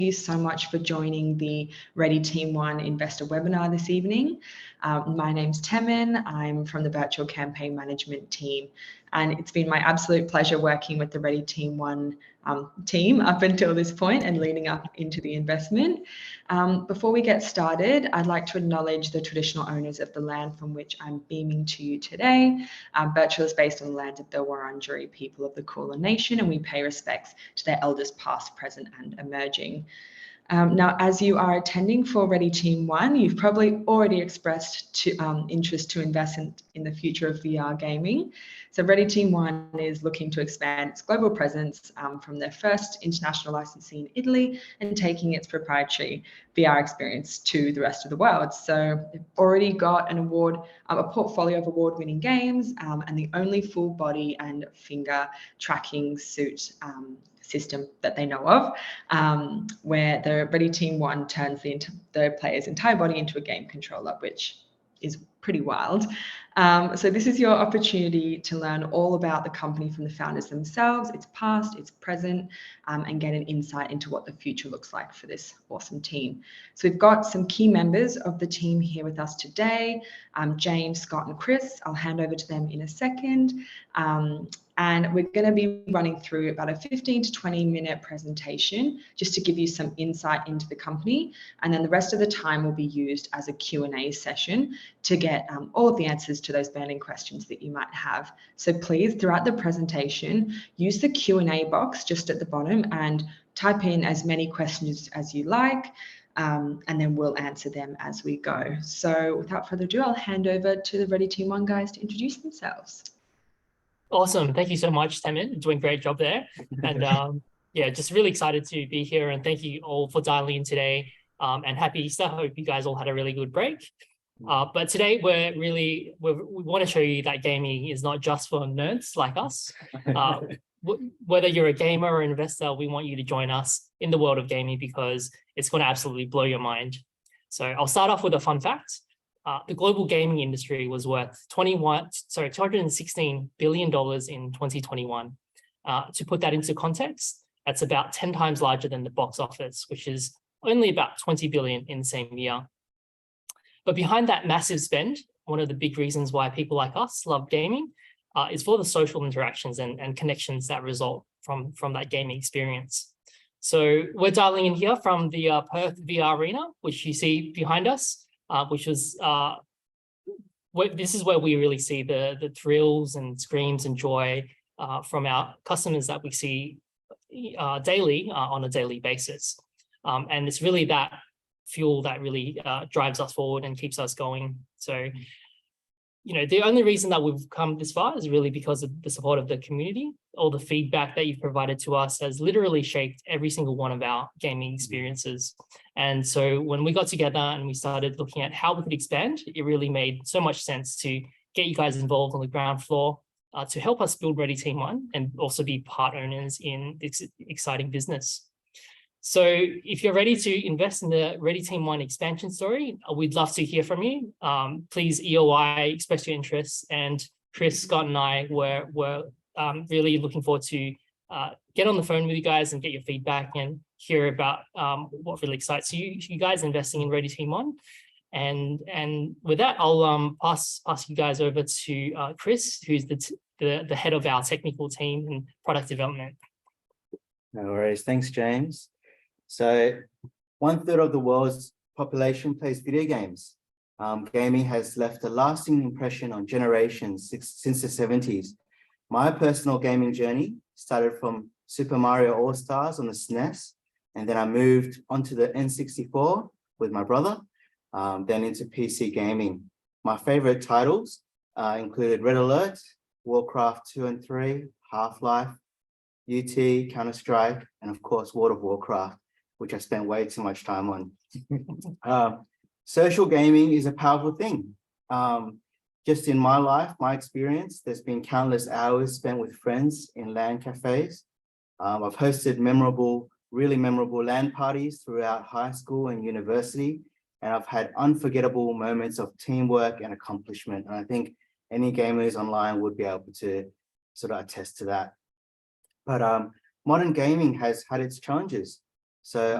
you so much for joining the Ready Team One Investor webinar this evening. My name's Temin. I'm from the Birchal Campaign Management team, and it's been my absolute pleasure working with the Ready Team One team up until this point and leading up into the investment. Before we get started, I'd like to acknowledge the traditional owners of the land from which I'm beaming to you today. Birchal is based on the land of the Wurundjeri people of the Kulin nation, and we pay respects to their elders past, present and emerging. Now, as you are attending for Ready Team One, you've probably already expressed interest to invest in the future of VR gaming. So Ready Team One is looking to expand its global presence from their first international licensee in Italy and taking its proprietary VR experience to the rest of the world. So they've already got a portfolio of award-winning games and the only full body and finger tracking suit system that they know of, where the Ready Team One turns the player's entire body into a game controller, which is pretty wild. So this is your opportunity to learn all about the company from the founders themselves, its past, its present, and get an insight into what the future looks like for this awesome team. So we've got some key members of the team here with us today, James, Scott, and Chris. I'll hand over to them in a second. And we're going to be running through about a 15 to 20 minute presentation just to give you some insight into the company. And then the rest of the time will be used as a Q&A session to get all of the answers to those burning questions that you might have. So please, throughout the presentation, use the Q&A box just at the bottom and type in as many questions as you like, and then we'll answer them as we go. So without further ado, I'll hand over to the Ready Team One guys to introduce themselves. Awesome. Thank you so much, Temin. Doing a great job there. And yeah, just really excited to be here. And thank you all for dialing in today. And happy Easter. Hope you guys all had a really good break. But today we want to show you that gaming is not just for nerds like us. Whether you're a gamer or an investor, we want you to join us in the world of gaming because it's going to absolutely blow your mind. So I'll start off with a fun fact. The global gaming industry was worth $216 billion in 2021. To put that into context, that's about 10 times larger than the box office, which is only about 20 billion in the same year. But behind that massive spend, one of the big reasons why people like us love gaming is for the social interactions and connections that result from that gaming experience. So we're dialing in here from the Perth VR Arena, which you see behind us. Which was this is where we really see the thrills and screams and joy from our customers that we see daily on a daily basis. And it's really that fuel that really drives us forward and keeps us going. So, you know, the only reason that we've come this far is really because of the support of the community. All the feedback that you've provided to us has literally shaped every single one of our gaming experiences. And so when we got together and we started looking at how we could expand, it really made so much sense to get you guys involved on the ground floor to help us build Ready Team One and also be part owners in this exciting business. So if you're ready to invest in the Ready Team One expansion story, we'd love to hear from you. Please EOI, express your interest. And Chris, Scott, and I were really looking forward to get on the phone with you guys and get your feedback and hear about what really excites you guys investing in Ready Team One. And with that, I'll pass you guys over to Chris, who's the head of our technical team and product development. No worries. Thanks, James. So 1/3 of the world's population plays video games. Gaming has left a lasting impression on generations since the 70s. My personal gaming journey started from Super Mario All-Stars on the SNES, and then I moved onto the N64 with my brother, then into PC gaming. My favorite titles included Red Alert, Warcraft 2 and 3, Half-Life, UT, Counter-Strike, and of course, World of Warcraft, which I spent way too much time on. Social gaming is a powerful thing. Just in my life, my experience, there's been countless hours spent with friends in LAN cafes. I've hosted really memorable LAN parties throughout high school and university, and I've had unforgettable moments of teamwork and accomplishment. And I think any gamers online would be able to sort of attest to that. But modern gaming has had its challenges. So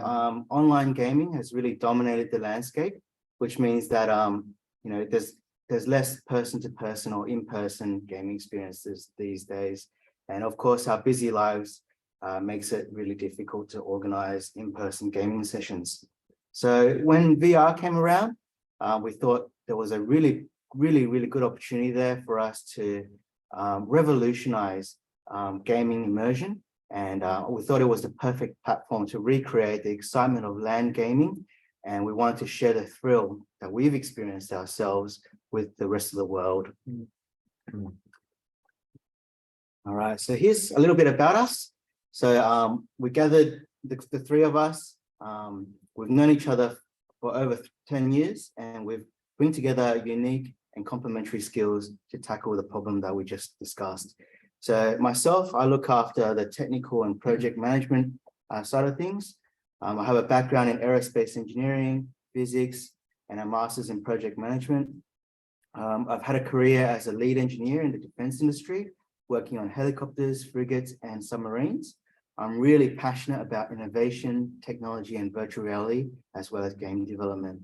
online gaming has really dominated the landscape, which means that there's less person-to-person or in-person gaming experiences these days. And of course, our busy lives makes it really difficult to organize in-person gaming sessions. So when VR came around, we thought there was a really good opportunity there for us to revolutionize gaming immersion. And we thought it was the perfect platform to recreate the excitement of LAN gaming. And we wanted to share the thrill that we've experienced ourselves with the rest of the world. All right, so here's a little bit about us. So we gathered the three of us. We've known each other for over 10 years, and we've bring together unique and complementary skills to tackle the problem that we just discussed. So myself, I look after the technical and project management side of things. I have a background in aerospace engineering, physics, and a master's in project management. I've had a career as a lead engineer in the defense industry, working on helicopters, frigates, and submarines. I'm really passionate about innovation, technology, and virtual reality, as well as game development.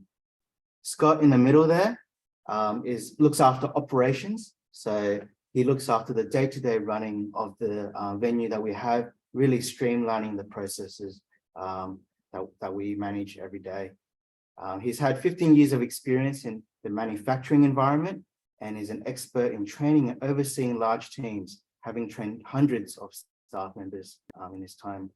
Scott in the middle there looks after operations. So he looks after the day-to-day running of the venue that we have, really streamlining the processes that we manage every day. He's had 15 years of experience in the manufacturing environment and is an expert in training and overseeing large teams, having trained hundreds of staff members in his time.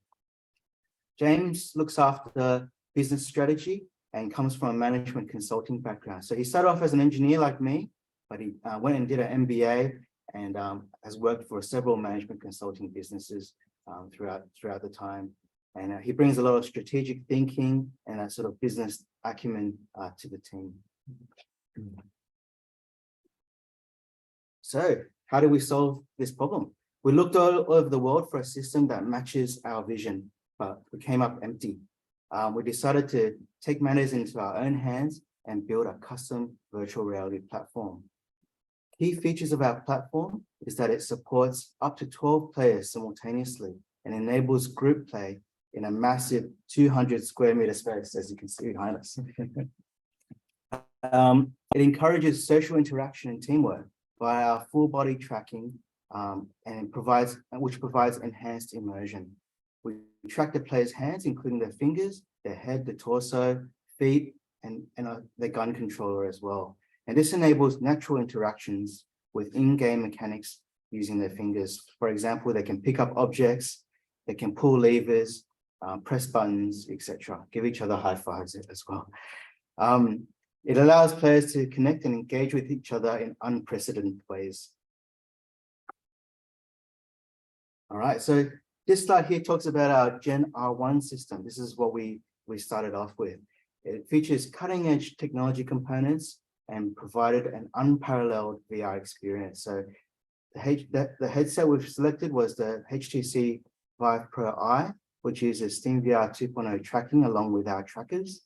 James looks after business strategy and comes from a management consulting background. So he started off as an engineer like me, but he went and did an MBA and has worked for several management consulting businesses throughout the time. And he brings a lot of strategic thinking and a sort of business acumen to the team. So how do we solve this problem? We looked all over the world for a system that matches our vision, but we came up empty. We decided to take matters into our own hands and build a custom virtual reality platform. Key features of our platform is that it supports up to 12 players simultaneously and enables group play in a massive 200 square meter space, as you can see behind us. It encourages social interaction and teamwork via our full body tracking which provides enhanced immersion. We track the player's hands, including their fingers, their head, the torso, feet, and the gun controller as well. And this enables natural interactions with in-game mechanics using their fingers. For example, they can pick up objects, they can pull levers, press buttons, etc. Give each other high fives as well. It allows players to connect and engage with each other in unprecedented ways. All right, so this slide here talks about our Gen R1 system. This is what we started off with. It features cutting-edge technology components and provided an unparalleled VR experience. So the headset we've selected was the HTC Vive Pro I, which uses SteamVR 2.0 tracking along with our trackers.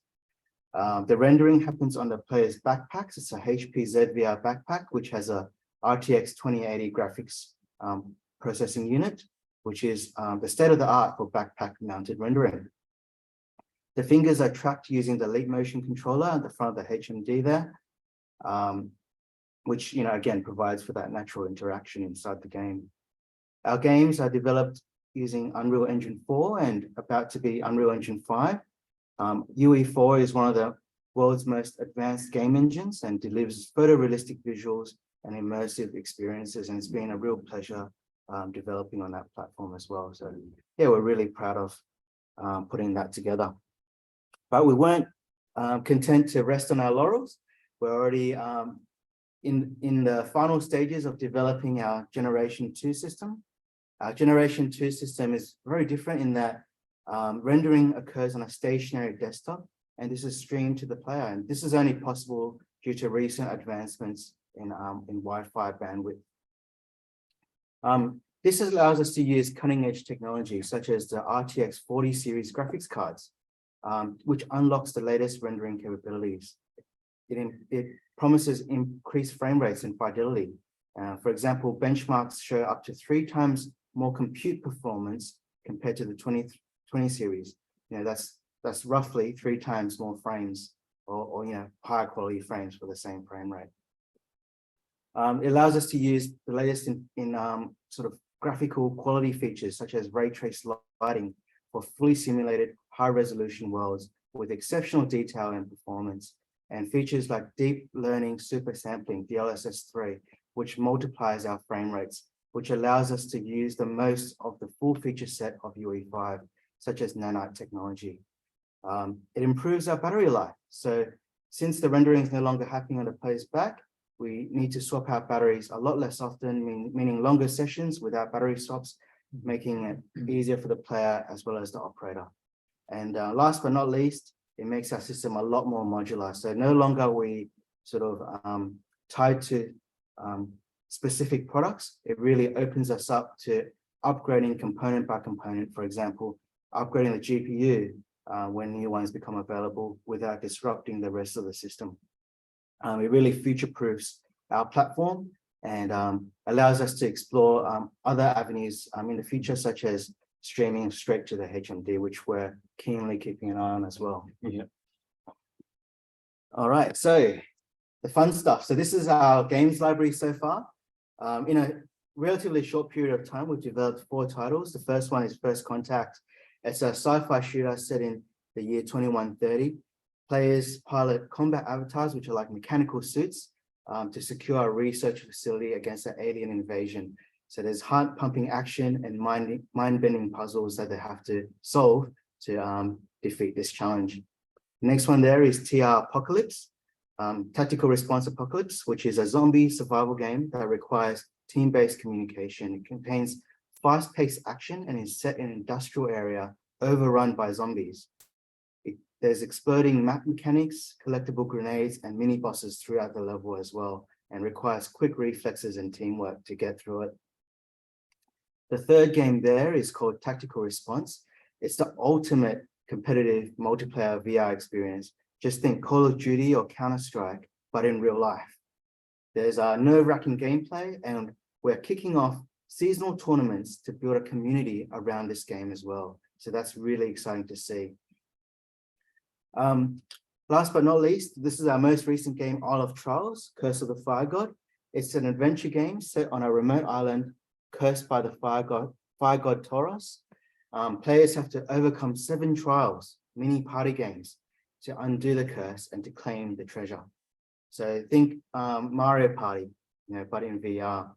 The rendering happens on the player's backpacks. It's a HP ZVR backpack, which has a RTX 2080 graphics processing unit, which is the state-of-the-art for backpack-mounted rendering. The fingers are tracked using the Leap Motion controller at the front of the HMD there, which again provides for that natural interaction inside the game. Our games are developed using Unreal Engine 4 and about to be Unreal Engine 5. UE4 is one of the world's most advanced game engines and delivers photorealistic visuals and immersive experiences, and it's been a real pleasure developing on that platform as well. So yeah, we're really proud of putting that together. But we weren't content to rest on our laurels. We're already in the final stages of developing our Generation 2 system. Our Generation 2 system is very different in that rendering occurs on a stationary desktop, and this is streamed to the player. And this is only possible due to recent advancements in Wi-Fi bandwidth. This allows us to use cutting-edge technology such as the RTX 40 series graphics cards, which unlocks the latest rendering capabilities. It promises increased frame rates and fidelity. For example, benchmarks show up to 3 times more compute performance compared to the 2020 series. that's roughly 3 times more frames or higher quality frames for the same frame rate. It allows us to use the latest in sort of graphical quality features such as ray trace lighting for fully simulated high resolution worlds with exceptional detail and performance, and features like deep learning super sampling, DLSS3, which multiplies our frame rates, which allows us to use the most of the full feature set of UE5, such as nanite technology. It improves our battery life. So since the rendering is no longer happening on the player's back, we need to swap out batteries a lot less often, meaning longer sessions without battery swaps, making it easier for the player as well as the operator. And last but not least, it makes our system a lot more modular. So no longer are we sort of tied to specific products. It really opens us up to upgrading component by component, for example, upgrading the GPU when new ones become available without disrupting the rest of the system. It really future-proofs our platform and allows us to explore other avenues in the future, such as streaming straight to the HMD, which we're keenly keeping an eye on as well. Yeah. All right, so the fun stuff. So this is our games library so far. In a relatively short period of time, we've developed 4 titles. The first one is First Contact. It's a sci-fi shooter set in the year 2130. Players pilot combat avatars, which are like mechanical suits, to secure a research facility against an alien invasion. So there's heart-pumping action and mind-bending puzzles that they have to solve to defeat this challenge. Next one there is TR Apocalypse, Tactical Response Apocalypse, which is a zombie survival game that requires team-based communication. It contains fast-paced action and is set in an industrial area overrun by zombies. There's exploding map mechanics, collectible grenades, and mini bosses throughout the level as well, and requires quick reflexes and teamwork to get through it. The third game there is called Tactical Response. It's the ultimate competitive multiplayer VR experience. Just think Call of Duty or Counter-Strike, but in real life. There's a nerve-wracking gameplay, and we're kicking off seasonal tournaments to build a community around this game as well. So that's really exciting to see. Last but not least, this is our most recent game, Isle of Trials, Curse of the Fire God. It's an adventure game set on a remote island cursed by the fire god Torres. Players have to overcome 7 trials, mini party games, to undo the curse and to claim the treasure. So think Mario Party, but in VR.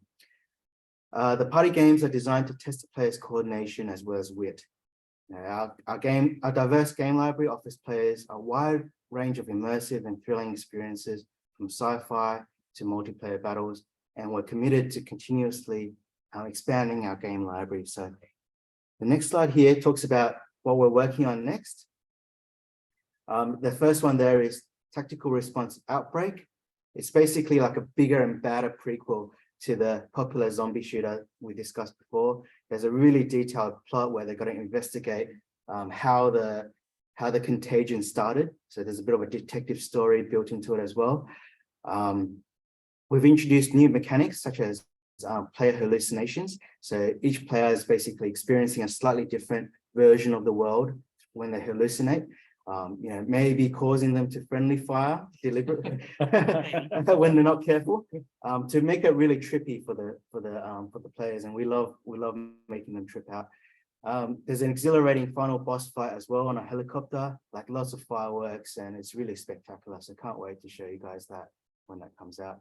The party games are designed to test the player's coordination as well as wit. Our diverse game library offers players a wide range of immersive and thrilling experiences from sci-fi to multiplayer battles, and we're committed to continuously expanding our game library. So the next slide here talks about what we're working on next. The first one there is Tactical Response Outbreak. It's basically like a bigger and badder prequel to the popular zombie shooter we discussed before. There's a really detailed plot where they've got to investigate how the contagion started. So there's a bit of a detective story built into it as well. We've introduced new mechanics such as player hallucinations. So each player is basically experiencing a slightly different version of the world when they hallucinate. Maybe causing them to friendly fire deliberately when they're not careful, to make it really trippy for the players, and we love making them trip out. There's an exhilarating final boss fight as well on a helicopter, like lots of fireworks, and it's really spectacular. So can't wait to show you guys that when that comes out.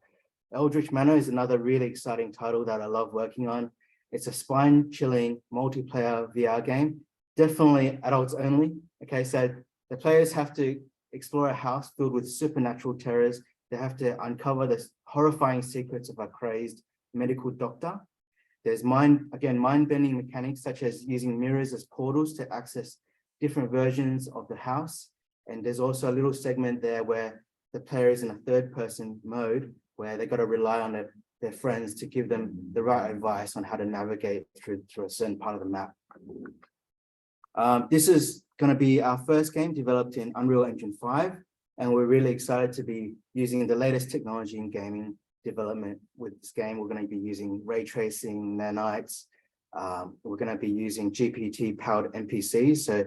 Eldritch Manor is another really exciting title that I love working on. It's a spine-chilling multiplayer VR game, definitely adults only. Okay, so the players have to explore a house filled with supernatural terrors. They have to uncover the horrifying secrets of a crazed medical doctor. There's mind-bending mechanics, such as using mirrors as portals to access different versions of the house. And there's also a little segment there where the player is in a third-person mode, where they've got to rely on their friends to give them the right advice on how to navigate through a certain part of the map. This is going to be our first game developed in Unreal Engine 5, and we're really excited to be using the latest technology in gaming development with this game. We're going to be using ray tracing, nanites. We're going to be using GPT-powered NPCs. So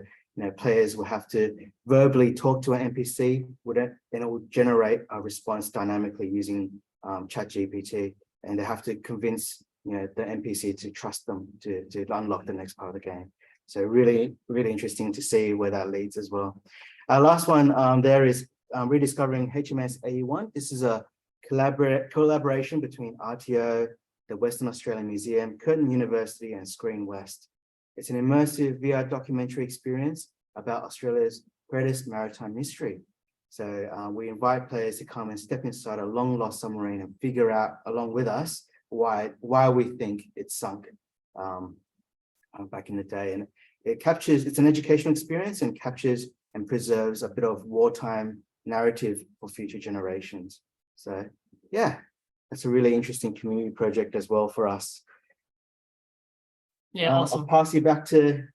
players will have to verbally talk to an NPC, and it will generate a response dynamically using ChatGPT, and they have to convince the NPC to trust them to unlock the next part of the game. So really, really interesting to see where that leads as well. Our last one there is rediscovering HMS AE1. This is a collaboration between RTO, the Western Australian Museum, Curtin University, and Screen West. It's an immersive VR documentary experience about Australia's greatest maritime mystery. So we invite players to come and step inside a long lost submarine and figure out along with us why we think it sunk back in the day. And it's an educational experience and captures and preserves a bit of wartime narrative for future generations. So yeah, that's a really interesting community project as well for us. Yeah, awesome. I'll pass you back to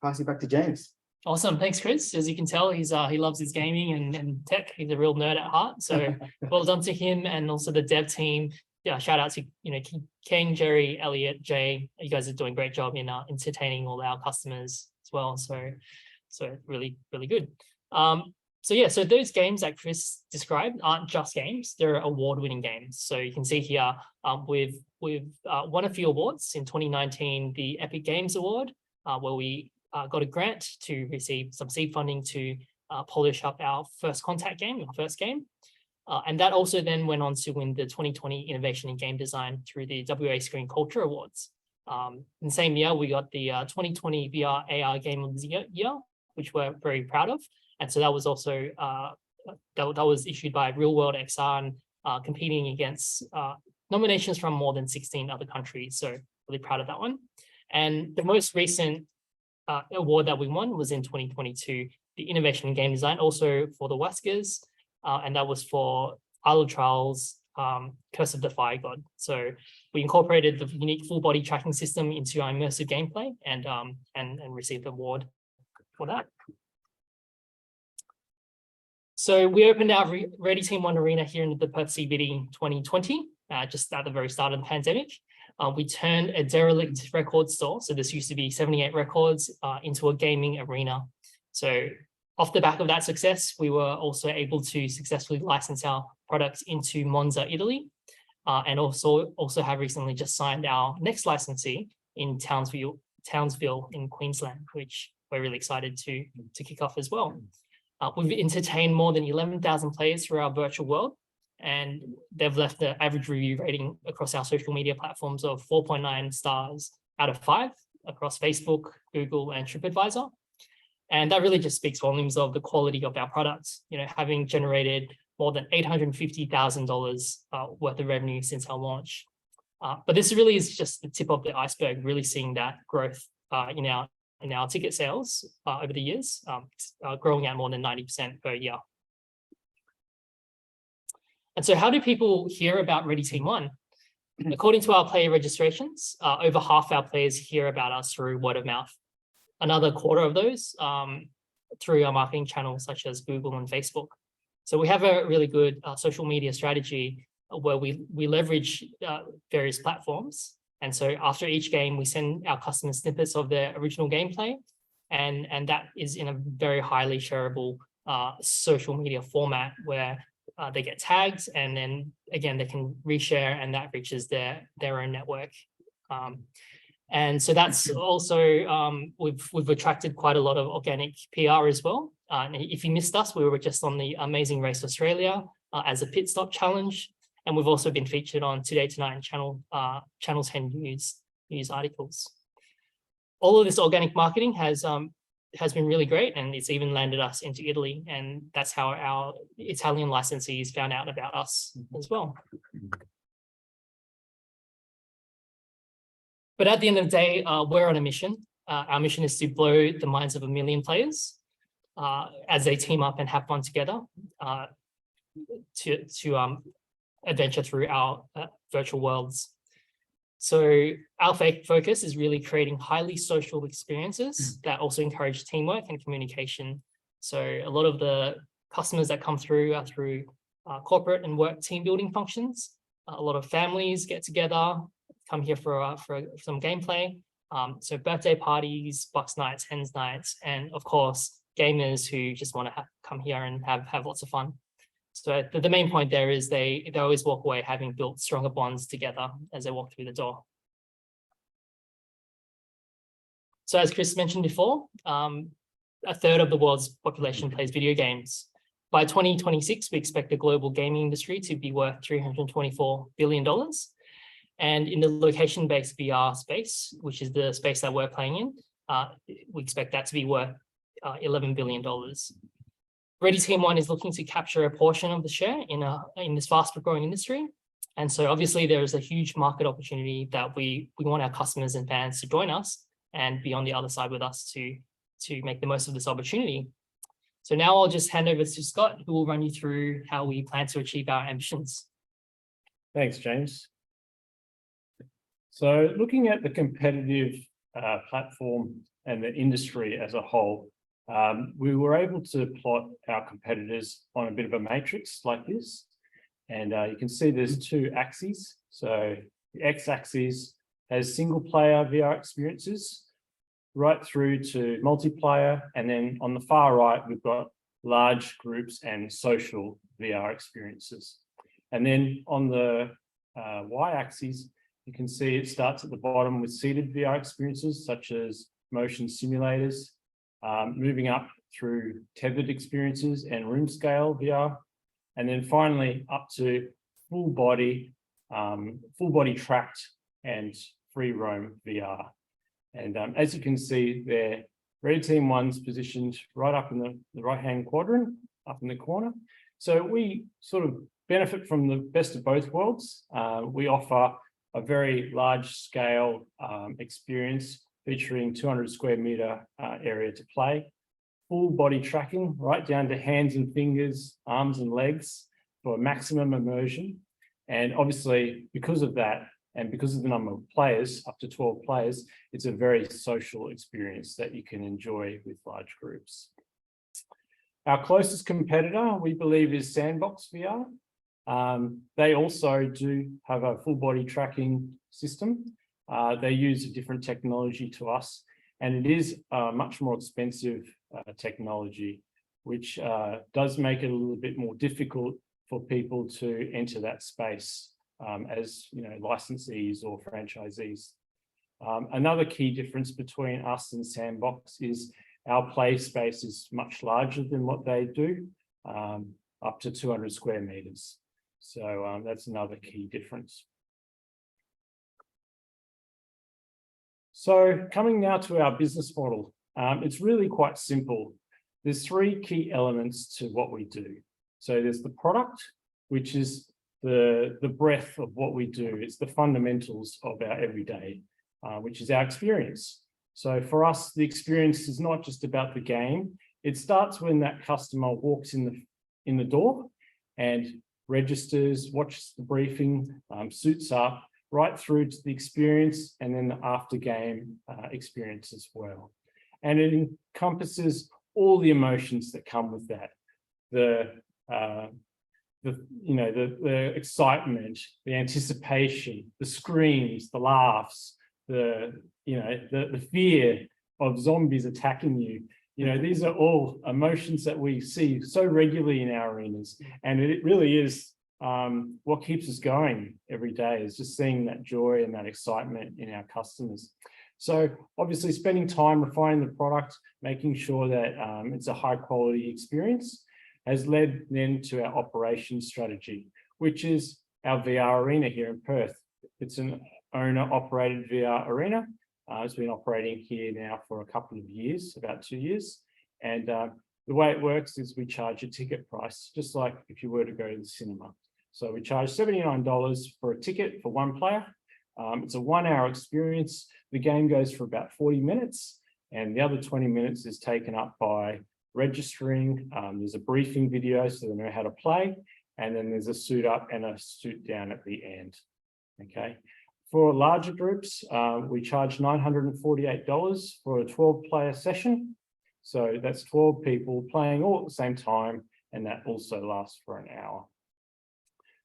James. Awesome, thanks, Chris. As you can tell, he loves his gaming and tech. He's a real nerd at heart. So well done to him and also the dev team. Yeah, shout out to King, Jerry, Elliot, Jay. You guys are doing a great job in entertaining all our customers as well. So really, really good. So those games that Chris described aren't just games; they're award-winning games. So you can see here we've won a few awards in 2019, the Epic Games Award, where we got a grant to receive some seed funding to polish up our first game. And that also then went on to win the 2020 Innovation in Game Design through the WA Screen Culture Awards. In the same year, we got the 2020 VR AR Game of the Year, which we're very proud of. And so that was also that was issued by Real World XR and competing against nominations from more than 16 other countries. So really proud of that one. And the most recent award that we won was in 2022, the Innovation in Game Design, also for the Waskers, and that was for Isle of Trials, Curse of the Fire God. So we incorporated the unique full body tracking system into our immersive gameplay and received the award for that. So we opened our Ready Team 1 arena here in the Perth CBD 2020, just at the very start of the pandemic. We turned a derelict record store, so this used to be 78 Records, into a gaming arena. So off the back of that success, we were also able to successfully license our products into Monza, Italy, and also have recently just signed our next licensee in Townsville in Queensland, which we're really excited to kick off as well. We've entertained more than 11,000 players through our virtual world, and they've left the average review rating across our social media platforms of 4.9 stars out of 5 across Facebook, Google, and TripAdvisor. And that really just speaks volumes of the quality of our products, having generated more than $850,000 worth of revenue since our launch. But this really is just the tip of the iceberg, really seeing that growth in our ticket sales over the years, growing at more than 90% per year. And so how do people hear about Ready Team 1? According to our player registrations, over half our players hear about us through word of mouth. Another quarter of those through our marketing channels such as Google and Facebook. So we have a really good social media strategy where we leverage various platforms. And so after each game, we send our customers snippets of their original gameplay, and that is in a very highly shareable social media format where they get tagged, and then again they can reshare, and that reaches their own network. And so that's also we've attracted quite a lot of organic PR as well. And if you missed us, we were just on the Amazing Race Australia as a pit stop challenge. And we've also been featured on Today Tonight and Channel 10 news articles. All of this organic marketing has been really great, and it's even landed us into Italy. And that's how our Italian licensees found out about us as well. But at the end of the day, we're on a mission. Our mission is to blow the minds of 1 million players as they team up and have fun together to adventure through our virtual worlds. So our focus is really creating highly social experiences that also encourage teamwork and communication. So a lot of the customers that come through are through corporate and work team building functions. A lot of families get together, come here for some gameplay. So birthday parties, Bucks nights, Hens nights, and of course, gamers who just want to come here and have lots of fun. So the main point there is they always walk away having built stronger bonds together as they walk through the door. So as Chris mentioned before, a third of the world's population plays video games. By 2026, we expect the global gaming industry to be worth $324 billion. And in the location-based VR space, which is the space that we're playing in, we expect that to be worth $11 billion. Ready Team One is looking to capture a portion of the share in this fast-growing industry. And so obviously there is a huge market opportunity that we want our customers and fans to join us and be on the other side with us to make the most of this opportunity. So now I'll just hand over to Scott, who will run you through how we plan to achieve our ambitions. Thanks, James. So looking at the competitive platform and the industry as a whole, we were able to plot our competitors on a bit of a matrix like this. And you can see there's two axes. So the x-axis has single player VR experiences right through to multiplayer. And then on the far right, we've got large groups and social VR experiences. And then on the y-axis, you can see it starts at the bottom with seated VR experiences, such as motion simulators, moving up through tethered experiences and room scale VR, and then finally up to full body tracked and free roam VR. And as you can see there, Ready Team One's positioned right up in the right-hand quadrant, up in the corner. So we sort of benefit from the best of both worlds. We offer a very large scale experience featuring 200 square meter area to play, full body tracking right down to hands and fingers, arms and legs for maximum immersion. And obviously because of that, and because of the number of players, up to 12 players, it's a very social experience that you can enjoy with large groups. Our closest competitor, we believe, is Sandbox VR. They also do have a full body tracking system. They use a different technology to us, and it is a much more expensive technology, which does make it a little bit more difficult for people to enter that space as licensees or franchisees. Another key difference between us and Sandbox is our play space is much larger than what they do, up to 200 square meters. So that's another key difference. So coming now to our business model, it's really quite simple. There's three key elements to what we do. So there's the product, which is the breadth of what we do. It's the fundamentals of our everyday, which is our experience. So for us, the experience is not just about the game. It starts when that customer walks in the door and registers, watches the briefing, suits up, right through to the experience, and then the after game experience as well. And it encompasses all the emotions that come with that. The excitement, the anticipation, the screams, the laughs, the fear of zombies attacking you. These are all emotions that we see so regularly in our arenas, and it really is what keeps us going every day, is just seeing that joy and that excitement in our customers. So obviously spending time refining the product, making sure that it's a high quality experience, has led then to our operations strategy, which is our VR arena here in Perth. It's an owner-operated VR arena. It's been operating here now for a couple of years, about 2 years. And the way it works is we charge a ticket price, just like if you were to go to the cinema. So we charge $79 for a ticket for one player. It's a 1 hour experience. The game goes for about 40 minutes, and the other 20 minutes is taken up by registering. There's a briefing video so they know how to play, and then there's a suit up and a suit down at the end. Okay. For larger groups, we charge $948 for a 12-player session. So that's 12 people playing all at the same time, and that also lasts for an hour.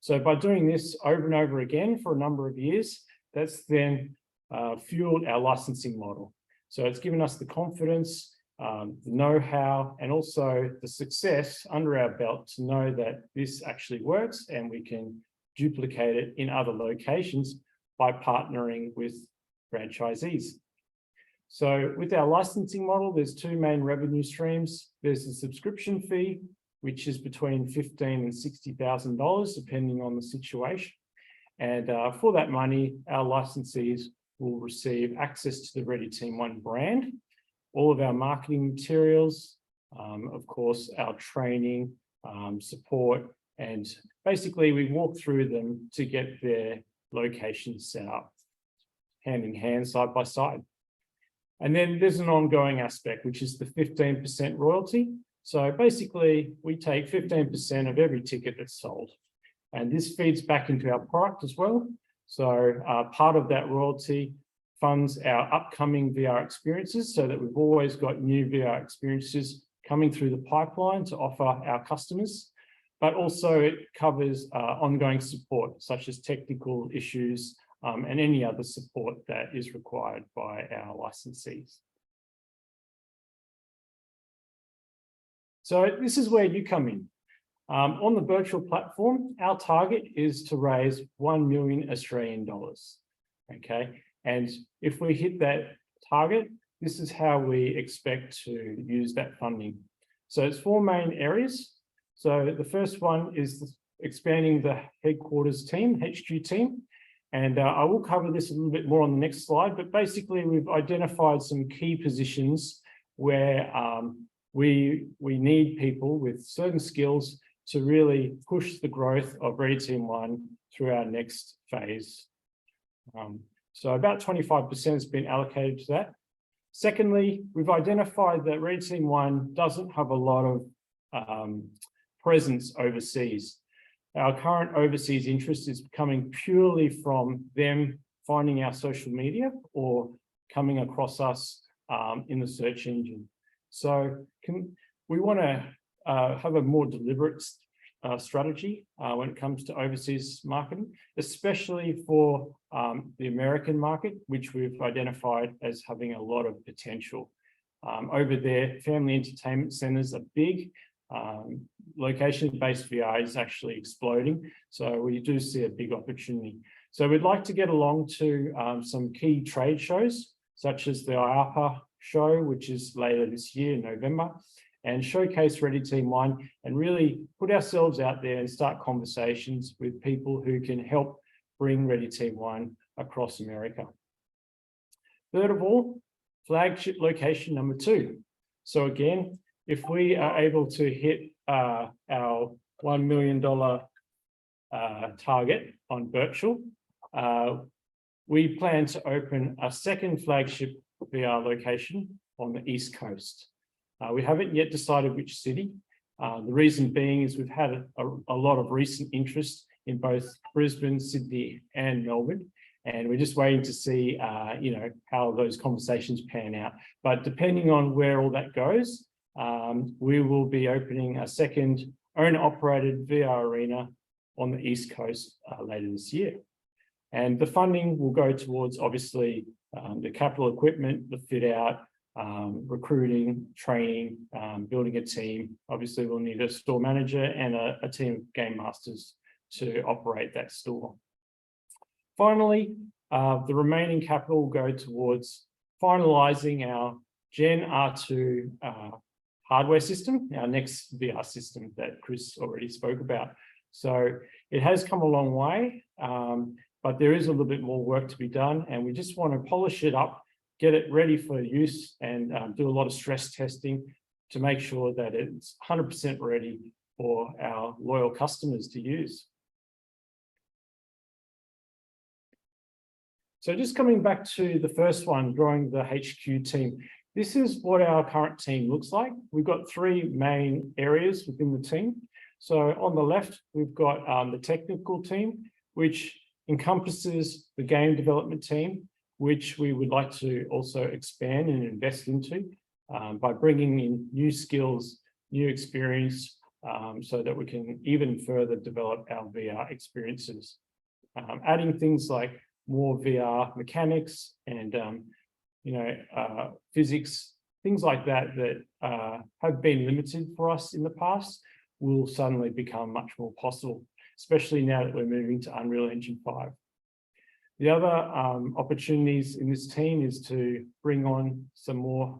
So by doing this over and over again for a number of years, that's then fueled our licensing model. So it's given us the confidence the know-how, and also the success under our belt to know that this actually works and we can duplicate it in other locations by partnering with franchisees. So with our licensing model, there's two main revenue streams. There's the subscription fee, which is between $15,000 and $60,000, depending on the situation. And for that money, our licensees will receive access to the Ready Team One brand, all of our marketing materials, of course, our training, support, and basically we walk through them to get their locations set up, hand in hand, side by side. And then there's an ongoing aspect, which is the 15% royalty. So basically, we take 15% of every ticket that's sold. And this feeds back into our product as well. So part of that royalty funds our upcoming VR experiences, so that we've always got new VR experiences coming through the pipeline to offer our customers. But also it covers ongoing support, such as technical issues, and any other support that is required by our licensees. So this is where you come in. On the Birchal platform, our target is to raise 1 million Australian dollars. Okay, and if we hit that target, this is how we expect to use that funding. So it's four main areas. So the first one is expanding the headquarters team, HQ team. And I will cover this a little bit more on the next slide, but basically we've identified some key positions where we need people with certain skills to really push the growth of Ready Team One through our next phase. So about 25% has been allocated to that. Secondly, we've identified that Ready Team One doesn't have a lot of presence overseas. Our current overseas interest is coming purely from them finding our social media or coming across us in the search engine. So we want to have a more deliberate strategy when it comes to overseas marketing, especially for the American market, which we've identified as having a lot of potential. Over there, family entertainment centers are big. Location-based VR is actually exploding, so we do see a big opportunity. So we'd like to get along to some key trade shows, such as the IAPA show, which is later this year in November, and showcase Ready Team One and really put ourselves out there and start conversations with people who can help bring Ready Team One across America. Third of all, flagship location number 2. So again, if we are able to hit our $1 million target on Birchal, we plan to open a second flagship VR location on the East Coast. We haven't yet decided which city. The reason being is we've had a lot of recent interest in both Brisbane, Sydney, and Melbourne, and we're just waiting to see, how those conversations pan out. But depending on where all that goes, we will be opening a second owner-operated VR arena on the East Coast later this year. And the funding will go towards, obviously, the capital equipment, the fit out, recruiting, training, building a team. Obviously, we'll need a store manager and a team of game masters to operate that store. Finally, the remaining capital will go towards finalizing our Gen R2 hardware system, our next VR system that Chris already spoke about. So it has come a long way, but there is a little bit more work to be done, and we just want to polish it up, get it ready for use, and do a lot of stress testing to make sure that it's 100% ready for our loyal customers to use. So just coming back to the first one, growing the HQ team. This is what our current team looks like. We've got 3 main areas within the team. So on the left, we've got the technical team, which encompasses the game development team, which we would like to also expand and invest into by bringing in new skills, new experience, so that we can even further develop our VR experiences. Adding things like more VR mechanics and physics things like that have been limited for us in the past will suddenly become much more possible, especially now that we're moving to Unreal Engine 5. The other opportunities in this team is to bring on some more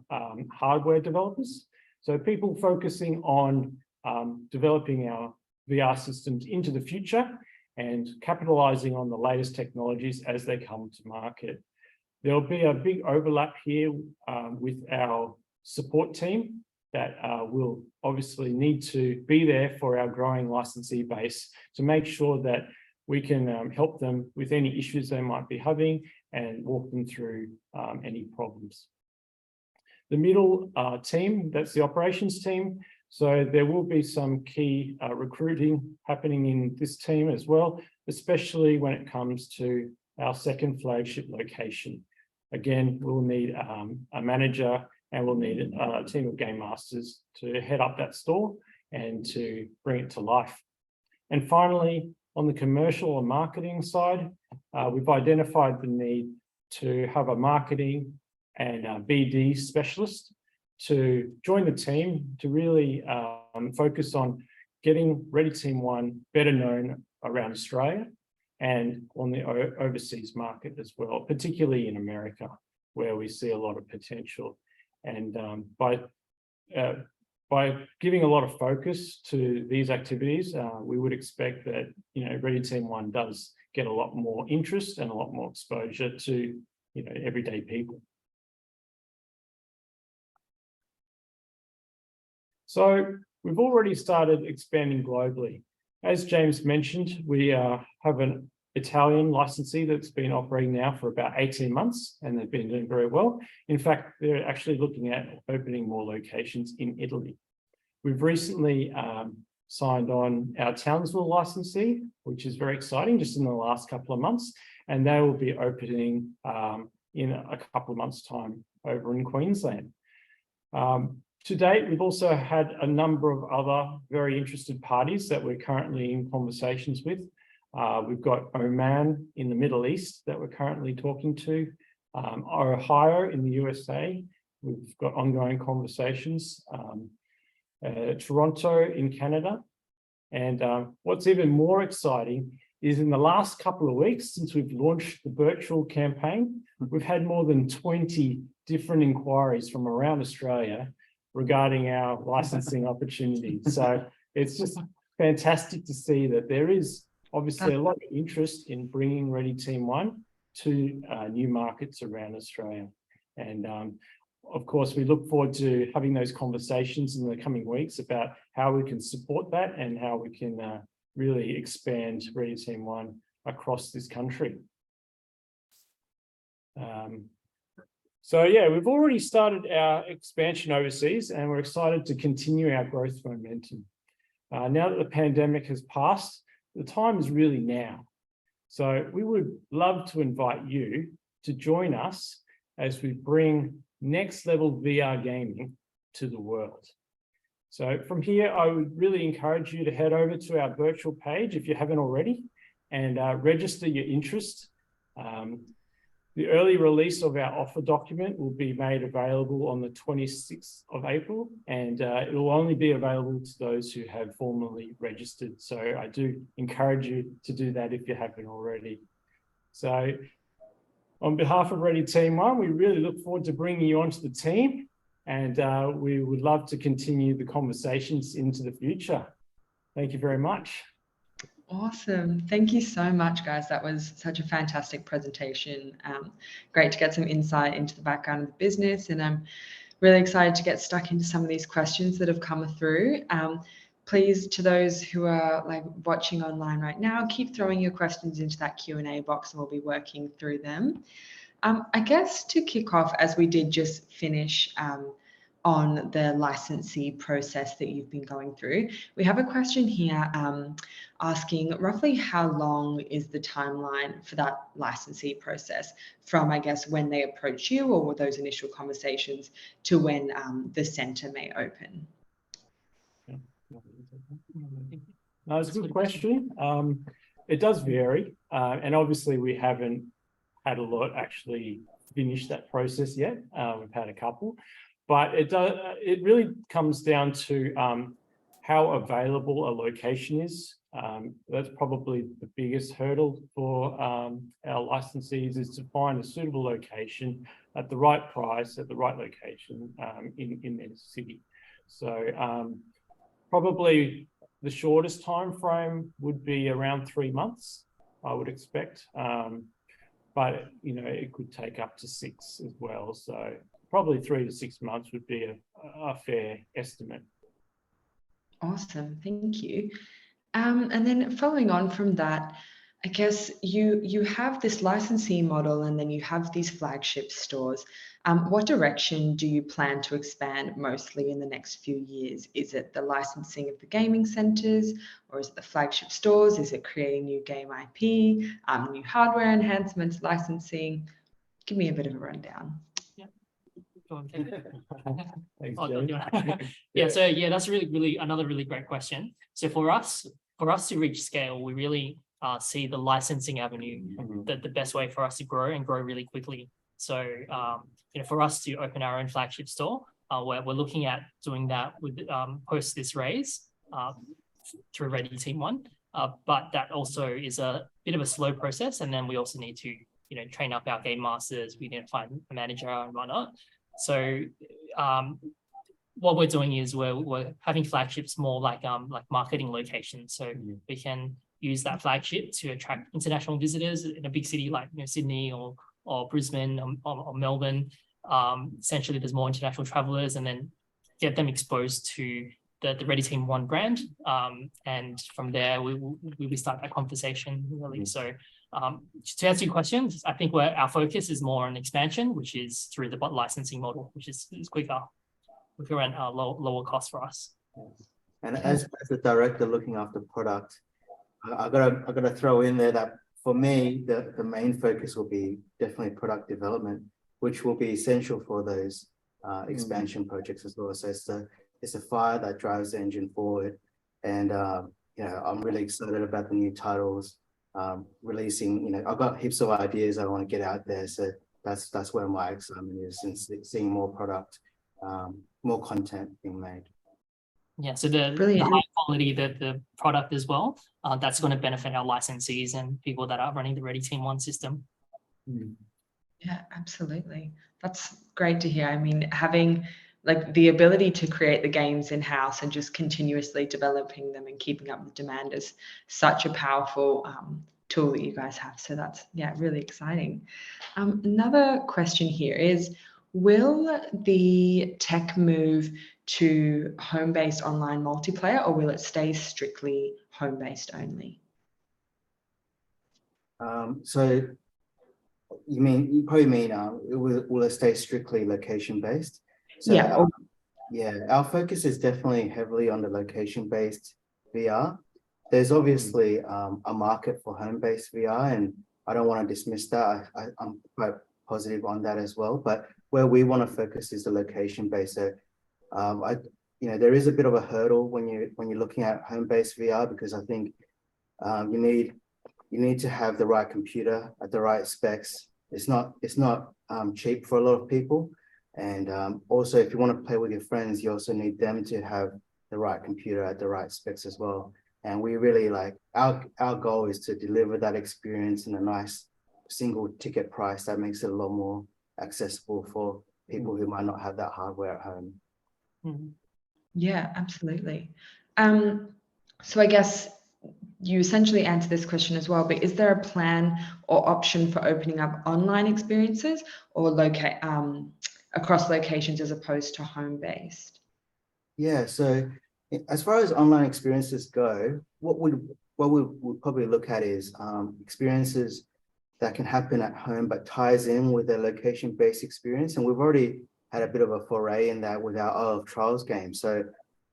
hardware developers. So people focusing on developing our VR systems into the future and capitalizing on the latest technologies as they come to market. There'll be a big overlap here with our support team that will obviously need to be there for our growing licensee base to make sure that we can help them with any issues they might be having and walk them through any problems. The middle team, that's the operations team. So there will be some key recruiting happening in this team as well, especially when it comes to our second flagship location. Again, we'll need a manager and we'll need a team of game masters to head up that store and to bring it to life. And finally, on the commercial and marketing side, we've identified the need to have a marketing and a BD specialist to join the team to really focus on getting Ready Team 1 better known around Australia and on the overseas market as well, particularly in America, where we see a lot of potential. And by giving a lot of focus to these activities, we would expect that Ready Team 1 does get a lot more interest and a lot more exposure to everyday people. So we've already started expanding globally. As James mentioned, we have an Italian licensee that's been operating now for about 18 months, and they've been doing very well. In fact, they're actually looking at opening more locations in Italy. We've recently signed on our Townsville licensee, which is very exciting, just in the last couple of months, and they will be opening in a couple of months' time over in Queensland. To date, we've also had a number of other very interested parties that we're currently in conversations with. We've got Oman in the Middle East that we're currently talking to, Ohio in the USA. We've got ongoing conversations, Toronto in Canada. And what's even more exciting is in the last couple of weeks since we've launched the Birchal campaign, we've had more than 20 different inquiries from around Australia regarding our licensing opportunities. So it's just fantastic to see that there is obviously a lot of interest in bringing Ready Team 1 to new markets around Australia. And of course, we look forward to having those conversations in the coming weeks about how we can support that and how we can really expand Ready Team 1 across this country. So yeah, we've already started our expansion overseas and we're excited to continue our growth momentum. Now that the pandemic has passed, the time is really now. So we would love to invite you to join us as we bring next level VR gaming to the world. So from here, I would really encourage you to head over to our Birchal page if you haven't already and register your interest. The early release of our offer document will be made available on the 26th of April, and it will only be available to those who have formally registered. So I do encourage you to do that if you haven't already. So on behalf of Ready Team 1, we really look forward to bringing you onto the team, and we would love to continue the conversations into the future. Thank you very much. Awesome. Thank you so much, guys. That was such a fantastic presentation. Great to get some insight into the background of the business, and I'm really excited to get stuck into some of these questions that have come through. Please, to those who are watching online right now, keep throwing your questions into that Q&A box and we'll be working through them. I guess to kick off, as we did just finish on the licensee process that you've been going through, we have a question here asking roughly how long is the timeline for that licensee process from, I guess, when they approach you or those initial conversations to when the centre may open? That's a good question. It does vary, and obviously we haven't had a lot actually finish that process yet. We've had a couple. but it really comes down to how available a location is. That's probably the biggest hurdle for our licensees, is to find a suitable location at the right price, at the right location in their city. So probably the shortest time frame would be around 3 months, I would expect. But it could take up to 6 as well. So probably 3 to 6 months would be a fair estimate. Awesome, thank you. And then following on from that, I guess you have this licensing model and then you have these flagship stores. What direction do you plan to expand mostly in the next few years? Is it the licensing of the gaming centers, or is it the flagship stores? Is it creating new game IP, new hardware enhancements, licensing? Give me a bit of a rundown. Thanks, Oh, James. yeah, so yeah, that's really another really great question. So for us to reach scale, we really see the licensing avenue the best way for us to grow and grow really quickly. So for us to open our own flagship store, we're looking at doing that with post this raise through Ready Team 1. But that also is a bit of a slow process, and then we also need to train up our game masters. We need to find a manager and whatnot. So what we're doing is we're having flagships more like marketing locations. So we can use that flagship to attract international visitors in a big city like Sydney or Brisbane or Melbourne. Essentially, there's more international travelers, and then get them exposed to the Ready Team 1 brand. And from there, we start that conversation really. So to answer your question, I think our focus is more on expansion, which is through the licensing model, which is quicker and lower cost for us. And as the director looking after product, I gotta throw in there that for me, the main focus will be definitely product development, which will be essential for those expansion projects as well. So it's a fire that drives the engine forward. And I'm really excited about the new titles releasing. I've got heaps of ideas I want to get out there. So that's where my excitement is, and seeing more product, more content being made. Yeah, so the high quality, the product as well, that's going to benefit our licensees and people that are running the Ready Team 1 system. Yeah, absolutely. That's great to hear. I mean, having like the ability to create the games in-house and just continuously developing them and keeping up with demand is such a powerful tool that you guys have. So that's, really exciting. Another question here is, will the tech move to home-based online multiplayer, or will it stay strictly home-based only? So you probably mean will it stay strictly location-based? So, our focus is definitely heavily on the location-based VR. There's obviously a market for home-based VR, and I don't want to dismiss that. I'm quite positive on that as well. But where we want to focus is the location-based. So, there is a bit of a hurdle when you're looking at home-based VR, because I think you need to have the right computer at the right specs. It's not cheap for a lot of people. And also, if you want to play with your friends, you also need them to have the right computer at the right specs as well. And we really our goal is to deliver that experience in a nice single ticket price that makes it a lot more accessible for people who might not have that hardware at home. Yeah, absolutely. So I guess you essentially answered this question as well, but is there a plan or option for opening up online experiences or across locations as opposed to home-based? Yeah, so as far as online experiences go, what we'll probably look at is experiences that can happen at home but ties in with a location-based experience. And we've already had a bit of a foray in that with our Isle of Trials game. So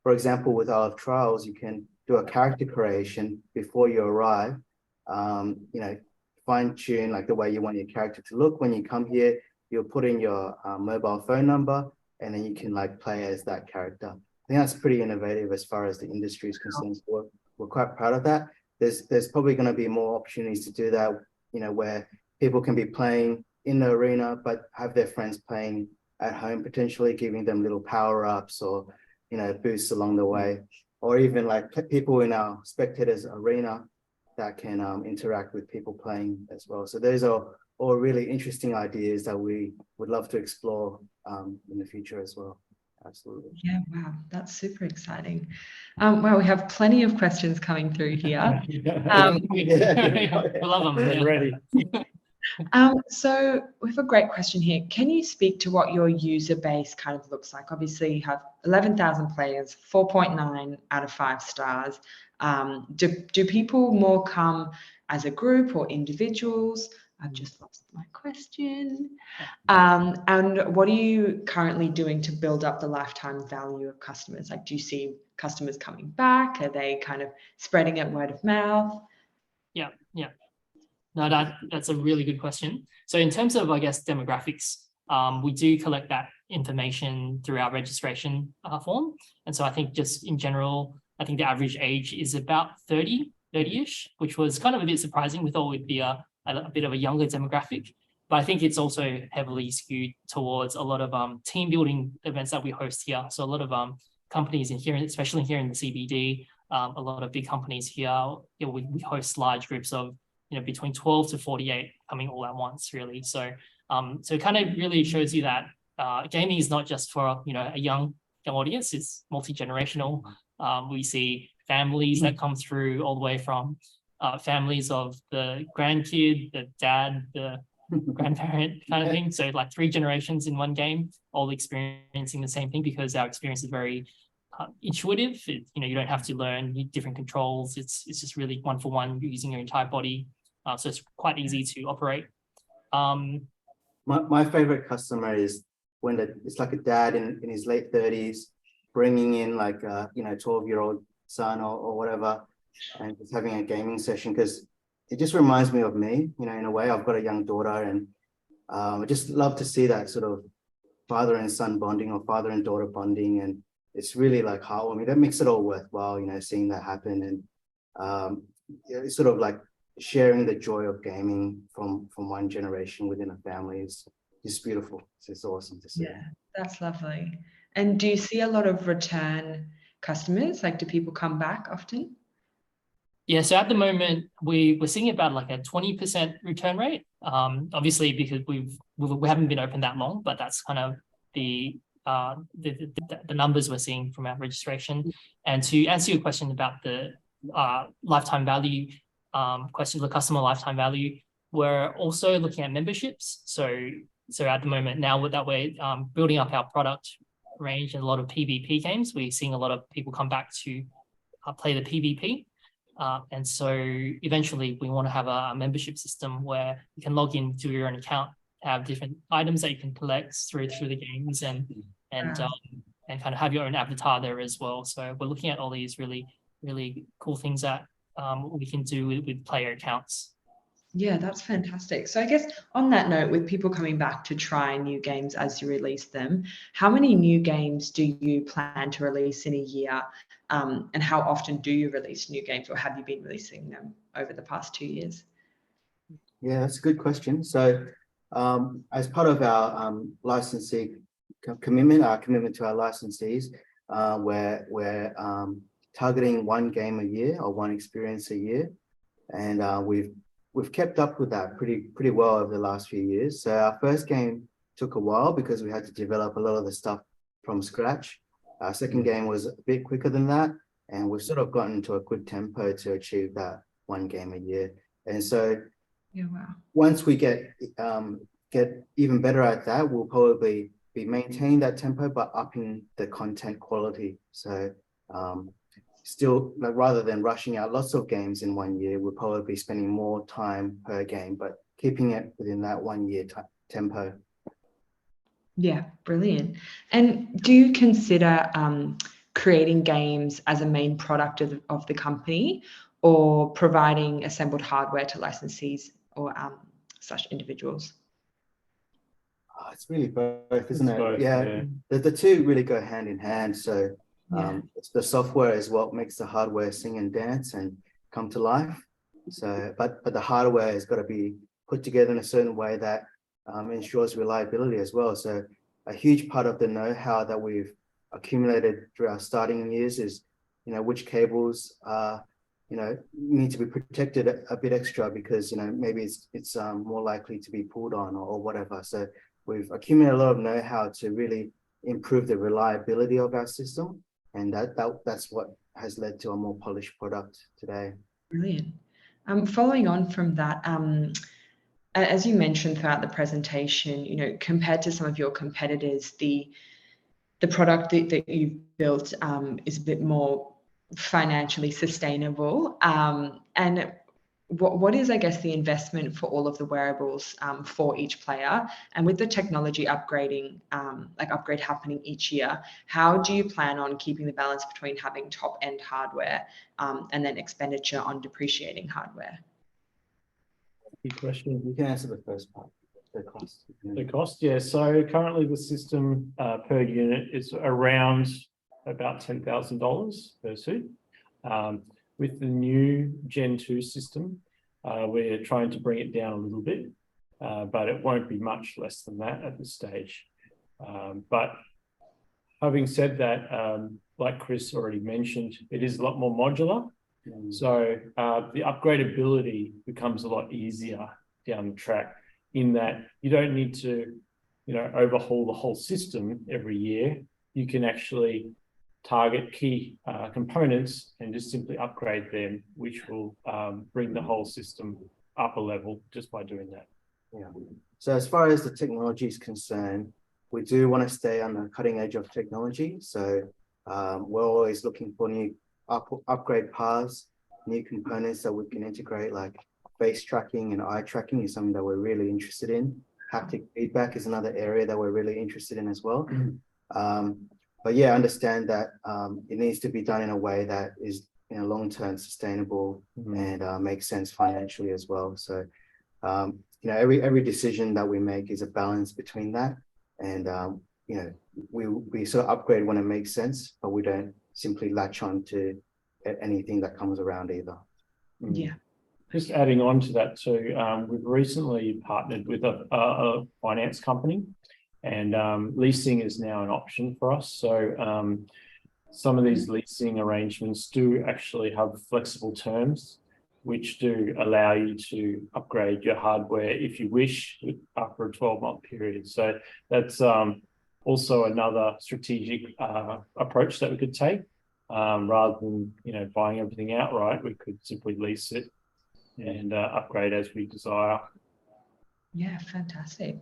for example, with Isle of Trials, you can do a character creation before you arrive, fine tune like the way you want your character to look. When you come here, you'll put in your mobile phone number, and then you can play as that character. I think that's pretty innovative as far as the industry is concerned. So we're quite proud of that. There's probably going to be more opportunities to do that, where people can be playing in the arena, but have their friends playing at home, potentially giving them little power-ups or, boosts along the way, or even like people in our spectators arena that can interact with people playing as well. So those are all really interesting ideas that we would love to explore in the future as well. Absolutely. Yeah, wow, that's super exciting. Wow, we have plenty of questions coming through here. We love them. Get ready. So we have a great question here. Can you speak to what your user base kind of looks like? Obviously, you have 11,000 players, 4.9 out of 5 stars. Do people more come as a group or individuals? I've just lost my question. And what are you currently doing to build up the lifetime value of customers? Like, do you see customers coming back? Are they kind of spreading it word of mouth? Yeah. No, that's a really good question. So in terms of, I guess, demographics, we do collect that information through our registration form. And so I think just in general, I think the average age is about 30-ish, which was kind of a bit surprising. We thought it would be a bit of a younger demographic. But I think it's also heavily skewed towards a lot of team building events that we host here. So a lot of companies in here, especially here in the CBD, a lot of big companies here, we host large groups of between 12 to 48 coming all at once, really. So it kind of really shows you that gaming is not just for a young audience; it's multi-generational. We see families that come through all the way from families of the grandkid, the dad, the grandparent kind of thing. So like 3 generations in one game, all experiencing the same thing because our experience is very intuitive. You don't have to learn different controls. It's just really one for one. You're using your entire body. So it's quite easy to operate. My favorite customer is when it's like a dad in his late 30s, bringing in like a 12-year-old son or whatever, and just having a gaming session, because it just reminds me of me, in a way. I've got a young daughter, and I just love to see that sort of father and son bonding or father and daughter bonding, and it's really like heartwarming. That makes it all worthwhile, seeing that happen, and it's sort of like sharing the joy of gaming from one generation within a family is just beautiful. It's awesome to see. Yeah, that's lovely. And do you see a lot of return customers? Like, do people come back often? Yeah, so at the moment we're seeing about like a 20% return rate. Obviously because we haven't been open that long, but that's kind of the numbers we're seeing from our registration. And to answer your question about the lifetime value question, the customer lifetime value, we're also looking at memberships. So at the moment now that we're building up our product range and a lot of PvP games, we're seeing a lot of people come back to play the PvP. And so eventually we want to have a membership system where you can log into your own account, have different items that you can collect through the games, and kind of have your own avatar there as well. So we're looking at all these really, really cool things that we can do with player accounts. Yeah, that's fantastic. So I guess on that note, with people coming back to try new games as you release them, how many new games do you plan to release in a year? And how often do you release new games, or have you been releasing them over the past 2 years? Yeah, that's a good question. So as part of our licensee commitment, our commitment to our licensees, we're targeting 1 game a year or 1 experience a year. And we've kept up with that pretty well over the last few years. So our first game took a while because we had to develop a lot of the stuff from scratch. Our second game was a bit quicker than that, and we've sort of gotten into a good tempo to achieve that 1 game a year. And so once we get even better at that, we'll probably be maintaining that tempo, but upping the content quality. So still, like, rather than rushing out lots of games in 1 year, we'll probably be spending more time per game, but keeping it within that 1 year tempo. Yeah, brilliant. And do you consider creating games as a main product of the company, or providing assembled hardware to licensees or such individuals? Oh, it's really both, isn't it? Both, yeah. The two really go hand in hand. So the software is what makes the hardware sing and dance and come to life. So, but the hardware has got to be put together in a certain way that ensures reliability as well. So a huge part of the know-how that we've accumulated through our starting years is, which cables need to be protected a bit extra because, maybe it's more likely to be pulled on or whatever. So we've accumulated a lot of know-how to really improve the reliability of our system. And that's what has led to a more polished product today. Brilliant. Following on from that, as you mentioned throughout the presentation, compared to some of your competitors, the product that you've built is a bit more financially sustainable. And what is, I guess, the investment for all of the wearables for each player? And with the technology upgrade happening each year, how do you plan on keeping the balance between having top-end hardware and then expenditure on depreciating hardware? Good question. You can answer the first part, the cost. The cost, yeah. So currently the system per unit is around about $10,000 per suit. With the new Gen 2 system, we're trying to bring it down a little bit, but it won't be much less than that at this stage. But having said that, like Chris already mentioned, it is a lot more modular. So the upgradability becomes a lot easier down the track in that you don't need to, overhaul the whole system every year. You can actually target key components and just simply upgrade them, which will bring the whole system up a level just by doing that. Yeah. So as far as the technology is concerned, we do want to stay on the cutting edge of technology. So we're always looking for new upgrade paths, new components that we can integrate, like face tracking and eye tracking is something that we're really interested in. Haptic feedback is another area that we're really interested in as well. But yeah, understand that it needs to be done in a way that is long-term sustainable and makes sense financially as well. So every decision that we make is a balance between that, and we sort of upgrade when it makes sense, but we don't simply latch on to anything that comes around either. Yeah. Just adding on to that too, we've recently partnered with a finance company, and leasing is now an option for us. So some of these leasing arrangements do actually have flexible terms, which do allow you to upgrade your hardware if you wish after a 12-month period. So that's also another strategic approach that we could take. Rather than buying everything outright, we could simply lease it and upgrade as we desire. Yeah, fantastic.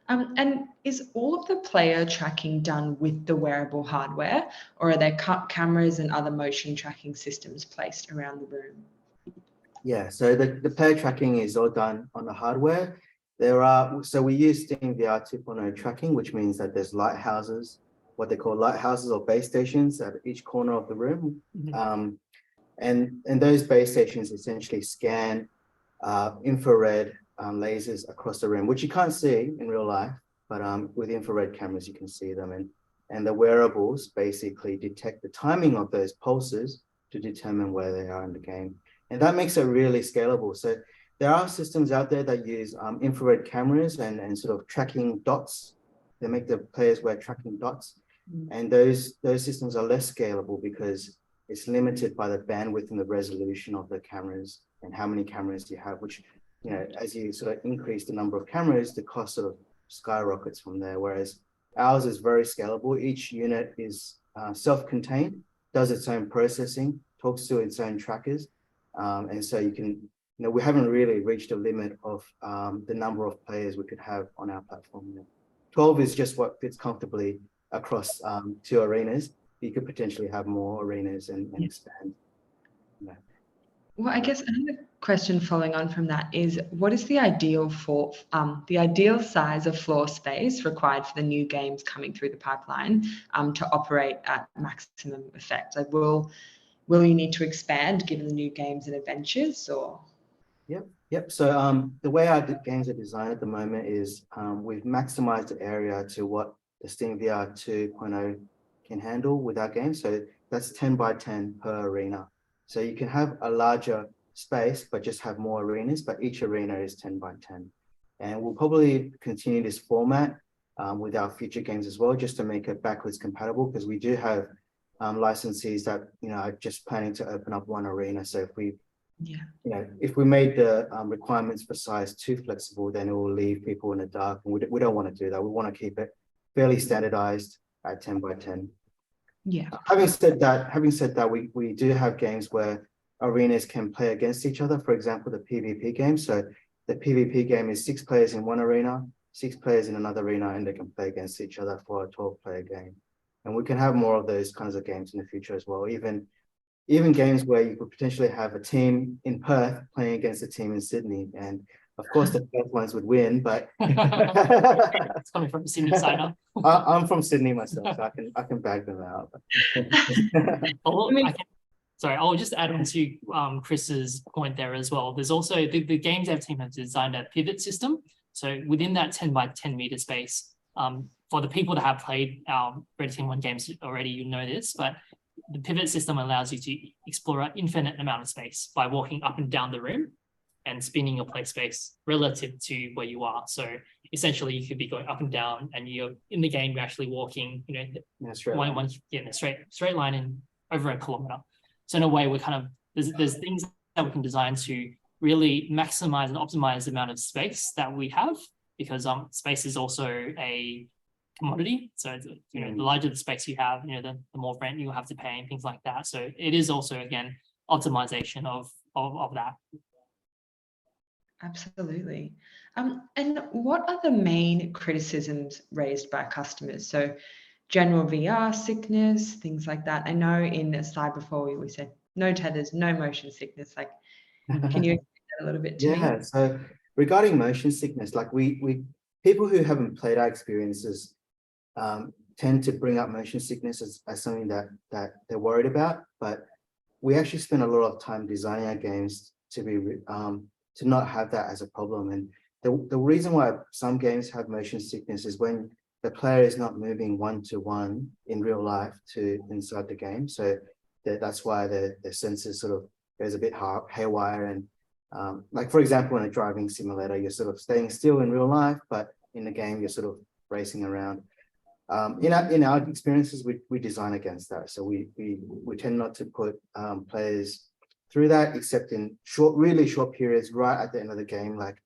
And is all of the player tracking done with the wearable hardware, or are there cameras and other motion tracking systems placed around the room? Yeah, so the player tracking is all done on the hardware. So we use SteamVR 2.0 tracking, which means that there's lighthouses, what they call lighthouses or base stations at each corner of the room. And those base stations essentially scan infrared lasers across the room, which you can't see in real life, but with infrared cameras, you can see them. And the wearables basically detect the timing of those pulses to determine where they are in the game. And that makes it really scalable. So there are systems out there that use infrared cameras and sort of tracking dots. They make the players wear tracking dots. And those systems are less scalable because it's limited by the bandwidth and the resolution of the cameras and how many cameras you have, which, as you sort of increase the number of cameras, the cost sort of skyrockets from there. Whereas ours is very scalable. Each unit is self-contained, does its own processing, talks to its own trackers. And so you can, we haven't really reached a limit of the number of players we could have on our platform. 12 is just what fits comfortably across 2 arenas. You could potentially have more arenas and expand. Well, I guess another question following on from that is, what is the ideal size of floor space required for the new games coming through the pipeline to operate at maximum effect? Like, will you need to expand given the new games and adventures, or? Yep. So the way our games are designed at the moment is we've maximized the area to what the SteamVR 2.0 can handle with our games. So that's 10 by 10 per arena. So you can have a larger space, but just have more arenas, but each arena is 10 by 10. And we'll probably continue this format with our future games as well, just to make it backwards compatible, because we do have licensees that, are just planning to open up one arena. So if we, if we made the requirements for size too flexible, then it will leave people in the dark, and we don't want to do that. We want to keep it fairly standardized at 10 by 10. Yeah. Having said that, we do have games where arenas can play against each other. For example, the PvP game. So the PvP game is 6 players in one arena, 6 players in another arena, and they can play against each other for a 12-player game. And we can have more of those kinds of games in the future as well. Even games where you could potentially have a team in Perth playing against a team in Sydney. And of course, the Perth ones would win, but It's coming from Sydney side now. I'm from Sydney myself, so I can bag them out. I'll just add on to Chris's point there as well. There's also the game dev team have designed a pivot system. So within that 10 by 10 meter space, for the people that have played our Ready Team 1 games already, you know this, but the pivot system allows you to explore an infinite amount of space by walking up and down the room and spinning your play space relative to where you are. So essentially you could be going up and down, and you're in the game, you're actually walking, in a straight line in over a kilometer. So in a way, we're kind of, there's things that we can design to really maximize and optimize the amount of space that we have, because space is also a commodity. So the larger the space you have, the more rent you have to pay and things like that. So it is also, again, optimization of that. Absolutely. And what are the main criticisms raised by customers? So general VR sickness, things like that. I know in the slide before we said no tethers, no motion sickness. Like, can you explain that a little bit to me? Yeah, so regarding motion sickness, like we people who haven't played our experiences tend to bring up motion sickness as something that they're worried about, but we actually spend a lot of time designing our games to not have that as a problem. And the reason why some games have motion sickness is when the player is not moving one-to-one in real life to inside the game. So that's why the senses sort of goes a bit haywire. And like, for example, in a driving simulator, you're sort of staying still in real life, but in the game, you're sort of racing around. In our experiences, we design against that. So we tend not to put players through that, except in really short periods, right at the end of the game. Like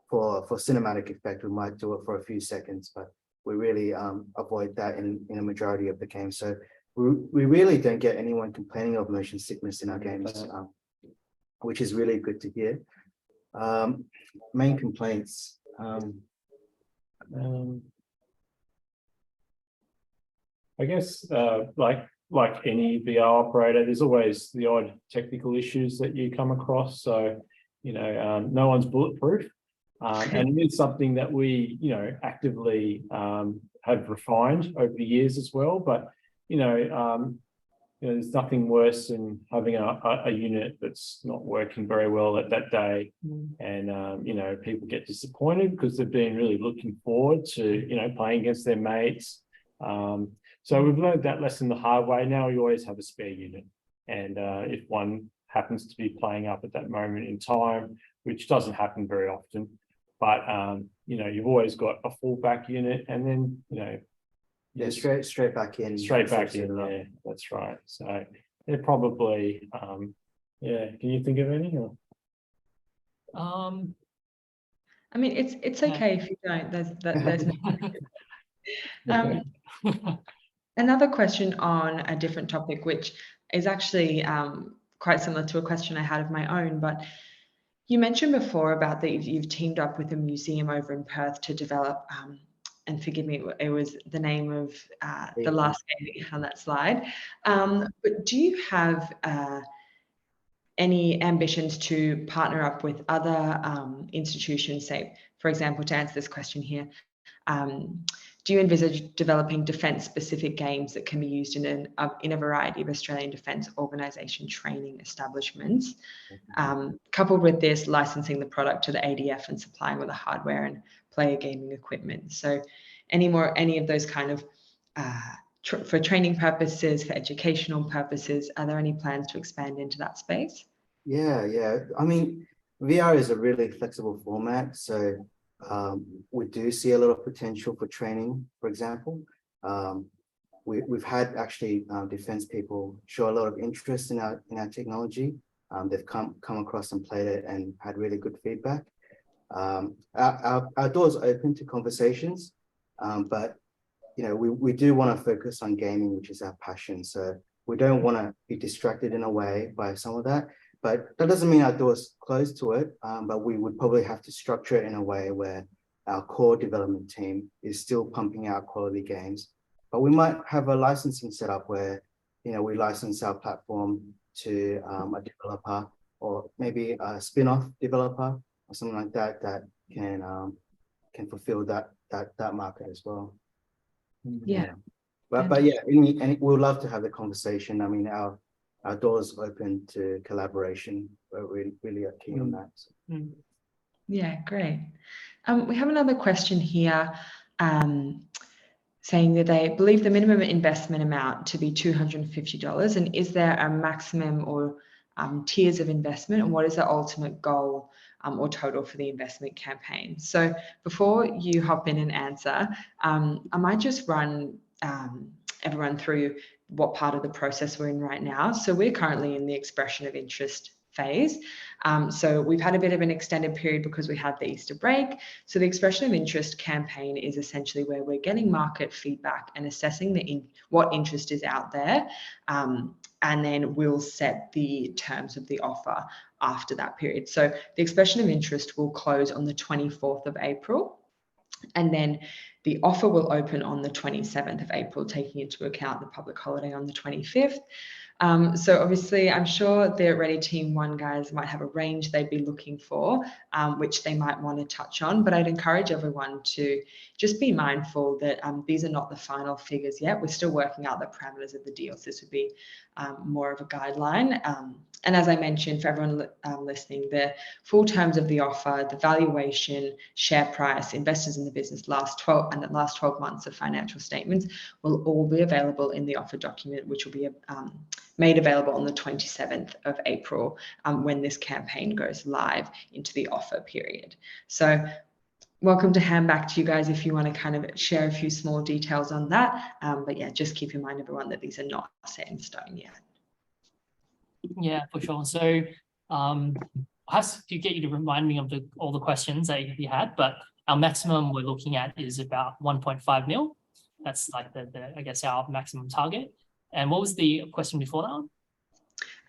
for cinematic effect, we might do it for a few seconds, but we really avoid that in a majority of the game. So we really don't get anyone complaining of motion sickness in our games, which is really good to hear. Main complaints. I guess like any VR operator, there's always the odd technical issues that you come across. So, no one's bulletproof. And it is something that we, actively have refined over the years as well. But, there's nothing worse than having a unit that's not working very well at that day. And, people get disappointed because they've been really looking forward to, playing against their mates. So we've learned that lesson the hard way. Now we always have a spare unit. And if one happens to be playing up at that moment in time, which doesn't happen very often, but, you've always got a fallback unit, and then, straight back in. Straight back in, yeah, that's right. So they're probably, can you think of any? Or? I mean, it's okay if you don't. There's no. Another question on a different topic, which is actually quite similar to a question I had of my own, but you mentioned before about that you've teamed up with a museum over in Perth to develop, and forgive me, it was the name of the last game on that slide. But do you have any ambitions to partner up with other institutions, say, for example, to answer this question here, do you envisage developing defence-specific games that can be used in a variety of Australian Defence Organisation training establishments? Coupled with this, licensing the product to the ADF and supplying with the hardware and player gaming equipment. So any of those kind of, for training purposes, for educational purposes, are there any plans to expand into that space? Yeah. I mean, VR is a really flexible format. So We do see a lot of potential for training, for example. We've had actually defense people show a lot of interest in our technology. They've come across and played it and had really good feedback. Our doors open to conversations, but we do want to focus on gaming, which is our passion. So we don't want to be distracted in a way by some of that. But that doesn't mean our doors close to it, but we would probably have to structure it in a way where our core development team is still pumping out quality games. But we might have a licensing setup where, we license our platform to a developer, or maybe a spin-off developer or something like that, that can fulfill that market as well. Yeah. But yeah, and we'd love to have the conversation. I mean, our doors open to collaboration. We're really keen on that. So. Yeah, great. We have another question here saying that they believe the minimum investment amount to be $250, and is there a maximum or tiers of investment, and what is the ultimate goal or total for the investment campaign? So before you hop in and answer, I might just run everyone through what part of the process we're in right now. So we're currently in the expression of interest phase. So we've had a bit of an extended period because we had the Easter break. So the expression of interest campaign is essentially where we're getting market feedback and assessing what interest is out there. And then we'll set the terms of the offer after that period. So the expression of interest will close on the 24th of April. And then the offer will open on the 27th of April, taking into account the public holiday on the 25th. So obviously, I'm sure the Ready Team 1 guys might have a range they'd be looking for, which they might want to touch on. But I'd encourage everyone to just be mindful that these are not the final figures yet. We're still working out the parameters of the deal. So this would be more of a guideline. And as I mentioned, for everyone listening, the full terms of the offer, the valuation, share price, investors in the business, last 12 months of financial statements will all be available in the offer document, which will be made available on the 27th of April when this campaign goes live into the offer period. So welcome to hand back to you guys if you want to kind of share a few small details on that. But yeah, just keep in mind, everyone, that these are not set in stone yet. Yeah, for sure. So I have to get you to remind me of all the questions that you had, but our maximum we're looking at is about 1.5 mil. That's like I guess our maximum target. And what was the question before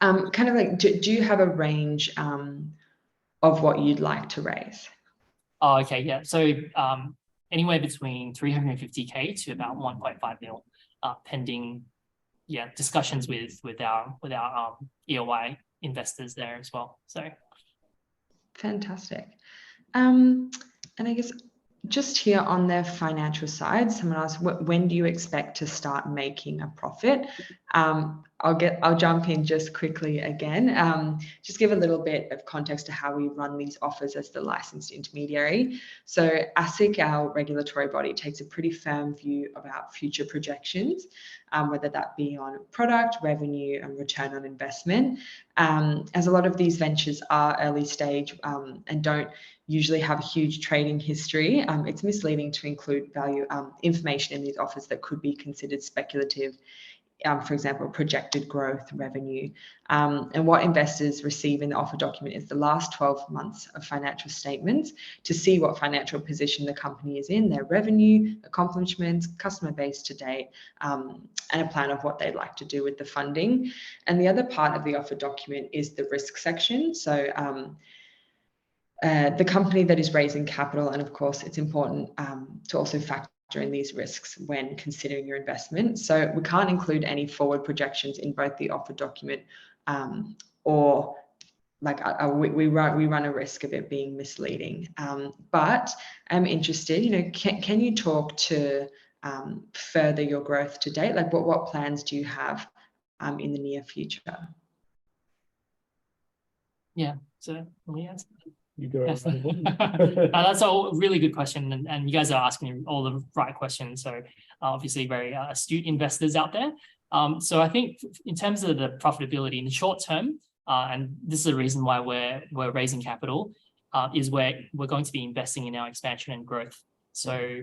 that? Kind of like, do you have a range of what you'd like to raise? Oh, okay, yeah. So anywhere between 350K to about 1.5 mil, pending discussions with our EOI investors there as well. So fantastic. And I guess just here on the financial side, someone asked, when do you expect to start making a profit? I'll jump in just quickly again, just give a little bit of context to how we run these offers as the licensed intermediary. So ASIC, our regulatory body, takes a pretty firm view about future projections, whether that be on product, revenue, and return on investment. As a lot of these ventures are early stage and don't usually have a huge trading history, it's misleading to include value information in these offers that could be considered speculative. For example, projected growth, revenue. And what investors receive in the offer document is the last 12 months of financial statements to see what financial position the company is in, their revenue, accomplishments, customer base to date, and a plan of what they'd like to do with the funding. And the other part of the offer document is the risk section. So the company that is raising capital, and of course, it's important to also factor in these risks when considering your investment. So we can't include any forward projections in both the offer document or like we run a risk of it being misleading. But I'm interested, can you talk to further your growth to date? Like what plans do you have in the near future? Yeah, so let me answer. You go. That's a really good question, and you guys are asking all the right questions. So obviously very astute investors out there. So I think in terms of the profitability in the short term, and this is the reason why we're raising capital, is where we're going to be investing in our expansion and growth. So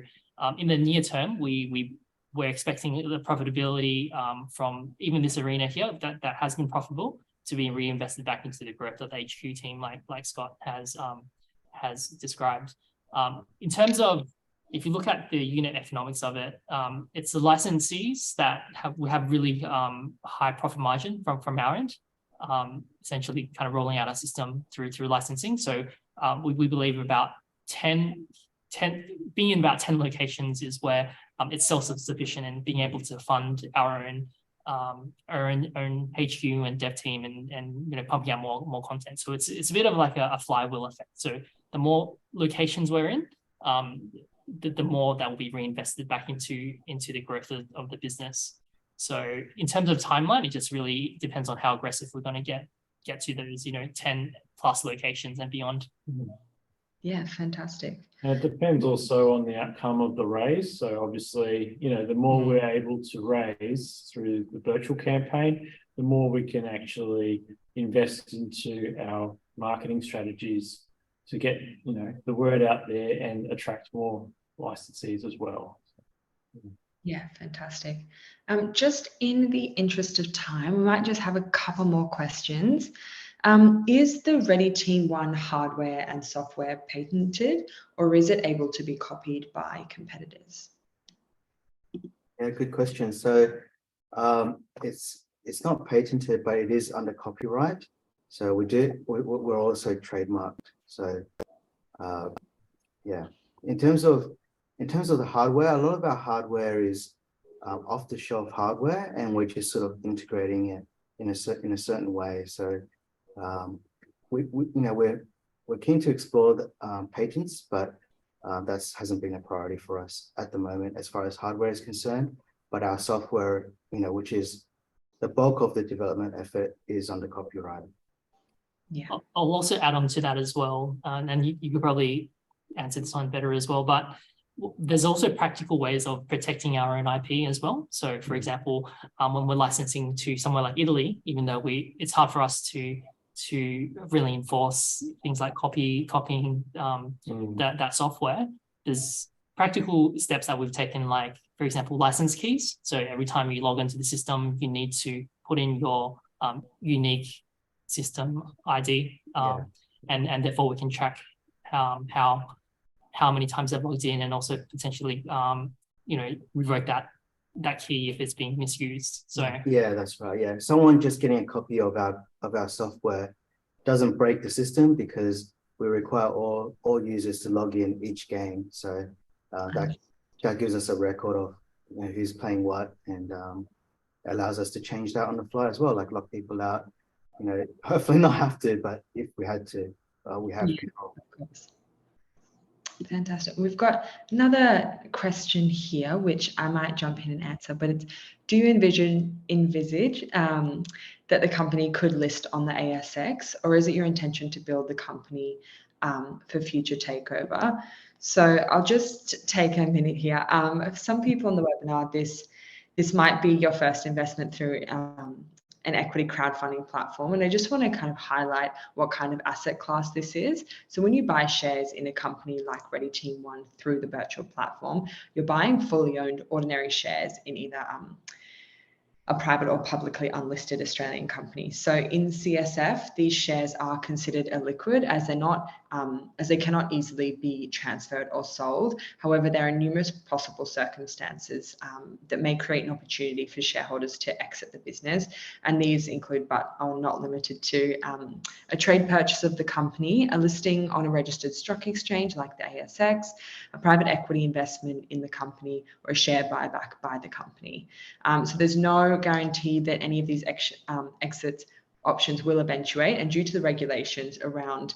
in the near term, we're expecting the profitability from even this arena here that has been profitable to be reinvested back into the growth of the HQ team, like Scott has described. In terms of, if you look at the unit economics of it, it's the licensees that have really high profit margin from our end, essentially kind of rolling out our system through licensing. So we believe about 10 being in about 10 locations is where it's self-sufficient and being able to fund our own HQ and dev team and pumping out more content. So it's a bit of like a flywheel effect. So the more locations we're in, the more that will be reinvested back into the growth of the business. So in terms of timeline, it just really depends on how aggressive we're going to get to those 10 plus locations and beyond. Yeah, fantastic. And it depends also on the outcome of the raise. So obviously, the more we're able to raise through the Birchal campaign, the more we can actually invest into our marketing strategies to get, the word out there and attract more licensees as well. Yeah, fantastic. Just in the interest of time, we might just have a couple more questions. Is the Ready Team 1 hardware and software patented, or is it able to be copied by competitors? Yeah, good question. So it's not patented, but it is under copyright. So we're also trademarked. So yeah, in terms of the hardware, a lot of our hardware is off-the-shelf hardware, and we're just sort of integrating it in a certain way. So we're keen to explore the patents, but that hasn't been a priority for us at the moment as far as hardware is concerned. But our software, which is the bulk of the development effort, is under copyright. Yeah, I'll also add on to that as well, and you could probably answer this one better as well, but there's also practical ways of protecting our own IP as well. So for example, when we're licensing to somewhere like Italy, even though it's hard for us to really enforce things like copying that software, there's practical steps that we've taken, like, for example, license keys. So every time you log into the system, you need to put in your unique system ID, and therefore we can track how many times they've logged in, and also potentially revoke that key if it's being misused. So yeah, that's right. Yeah, someone just getting a copy of our software doesn't break the system, because we require all users to log in each game. So that gives us a record of who's playing what, and allows us to change that on the fly as well, like lock people out. Hopefully not have to, but if we had to, we have control. Of course. Fantastic. We've got another question here, which I might jump in and answer, but it's, do you envisage that the company could list on the ASX, or is it your intention to build the company for future takeover? So I'll just take a minute here. Some people on the webinar, this might be your first investment through an equity crowdfunding platform. And I just want to kind of highlight what kind of asset class this is. So when you buy shares in a company like Ready Team 1 through the Birchal platform, you're buying fully owned ordinary shares in either a private or publicly unlisted Australian company. So in CSF, these shares are considered illiquid, as they're not, as they cannot easily be transferred or sold. However, there are numerous possible circumstances that may create an opportunity for shareholders to exit the business. And these include, but are not limited to, a trade purchase of the company, a listing on a registered stock exchange like the ASX, a private equity investment in the company, or a share buyback by the company. So there's no guarantee that any of these exit options will eventuate, and due to the regulations around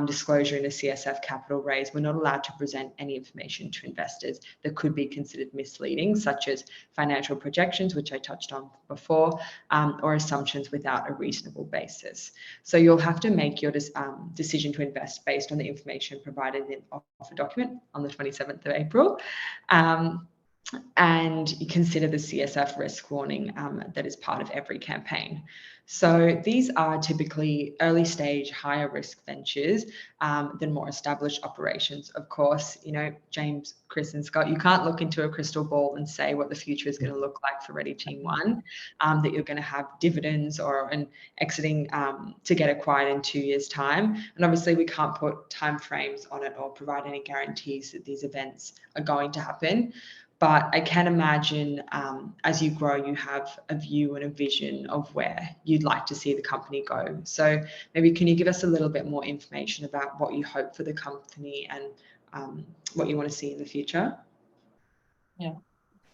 disclosure in a CSF capital raise, we're not allowed to present any information to investors that could be considered misleading, such as financial projections, which I touched on before, or assumptions without a reasonable basis. So you'll have to make your decision to invest based on the information provided in offer document on the 27th of April. And you consider the CSF risk warning that is part of every campaign. So these are typically early stage, higher risk ventures than more established operations. Of course, you know, James, Chris and Scott, you can't look into a crystal ball and say what the future is going to look like for Ready Team One, that you're going to have dividends or an exiting to get acquired in 2 years' time. And obviously we can't put timeframes on it or provide any guarantees that these events are going to happen. But I can imagine as you grow, you have a view and a vision of where you'd like to see the company go. So maybe can you give us a little bit more information about what you hope for the company and what you want to see in the future? Yeah,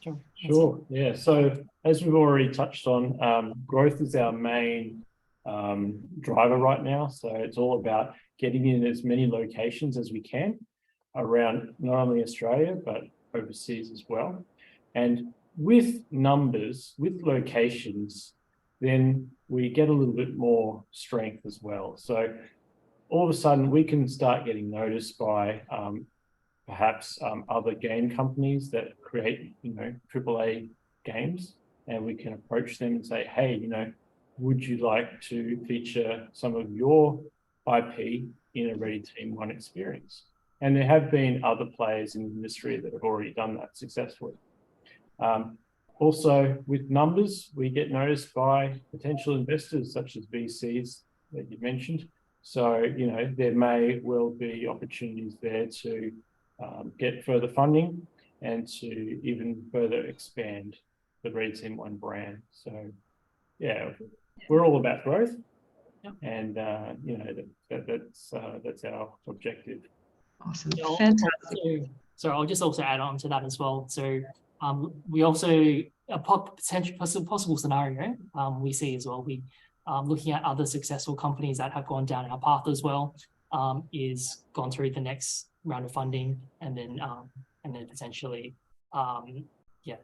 sure. Sure. Yeah. So as we've already touched on, growth is our main driver right now. So it's all about getting in as many locations as we can around not only Australia, but overseas as well. And with numbers, with locations, then we get a little bit more strength as well. So all of a sudden we can start getting noticed by perhaps other game companies that create, you know, AAA games, and we can approach them and say, hey, you know, would you like to feature some of your IP in a Ready Team One experience? And there have been other players in the industry that have already done that successfully. Also, with numbers, we get noticed by potential investors such as VCs that you mentioned. So, you know, there may well be opportunities there to get further funding and to even further expand the Ready Team One brand. So, yeah, we're all about growth, and you know, that's our objective. Awesome. Yeah, Fantastic. so I'll just also add on to that as well. So we also a possible scenario we see as well. We looking at other successful companies that have gone down our path as well, is gone through the next round of funding and then potentially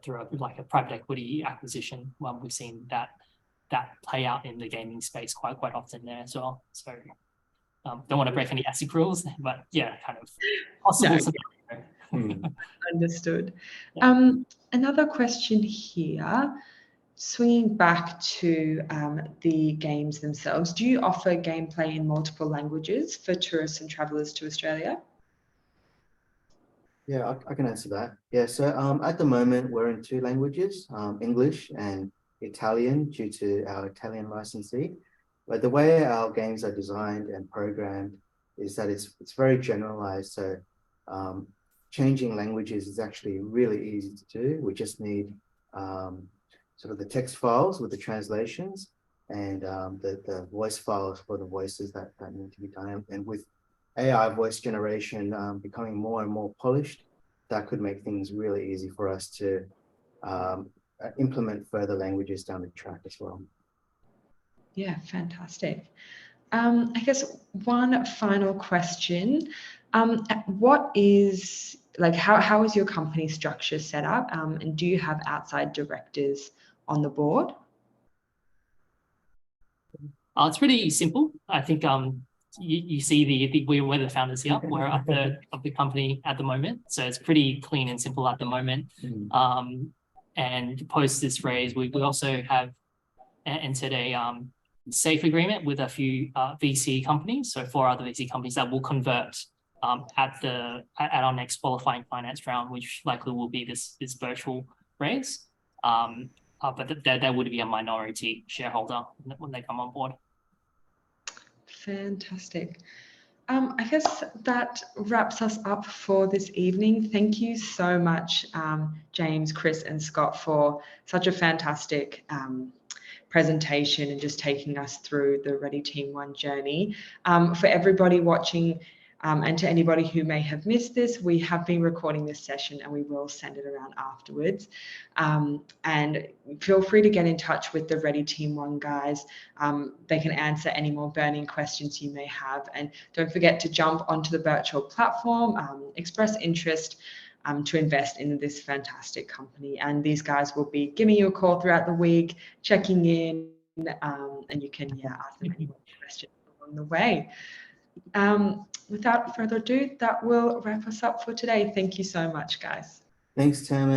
through a private equity acquisition. We've seen that play out in the gaming space quite often there as well. So don't want to break any ASIC rules, but yeah, kind of possible scenario. Understood. Yeah. Another question here, swinging back to the games themselves. Do you offer gameplay in multiple languages for tourists and travelers to Australia? Yeah, I can answer that. Yeah, so at the moment we're in 2 languages, English and Italian, due to our Italian licensee. But the way our games are designed and programmed is that it's very generalized. So changing languages is actually really easy to do. We just need sort of the text files with the translations and the voice files for the voices that need to be done. And with AI voice generation becoming more and more polished, that could make things really easy for us to implement further languages down the track as well. Yeah, fantastic. I guess one final question. What is, like, how is your company structure set up? And do you have outside directors on the board? It's pretty simple. I think you see we're the founders here. We're a third of the company at the moment, so it's pretty clean and simple at the moment. And post this raise, we also have entered a safe agreement with a few VC companies, so 4 other VC companies that will convert at our next qualifying finance round, which likely will be this virtual raise. But there would be a minority shareholder when they come on board. Fantastic. I guess that wraps us up for this evening. Thank you so much, James, Chris, and Scott, for such a fantastic presentation and just taking us through the Ready Team One journey. For everybody watching, and to anybody who may have missed this, we have been recording this session and we will send it around afterwards. And feel free to get in touch with the Ready Team One guys. They can answer any more burning questions you may have. And don't forget to jump onto the Birchal platform, express interest to invest in this fantastic company. And these guys will be giving you a call throughout the week, checking in, and you can ask them any more questions along the way. Without further ado, that will wrap us up for today. Thank you so much, guys. Thanks, Tam.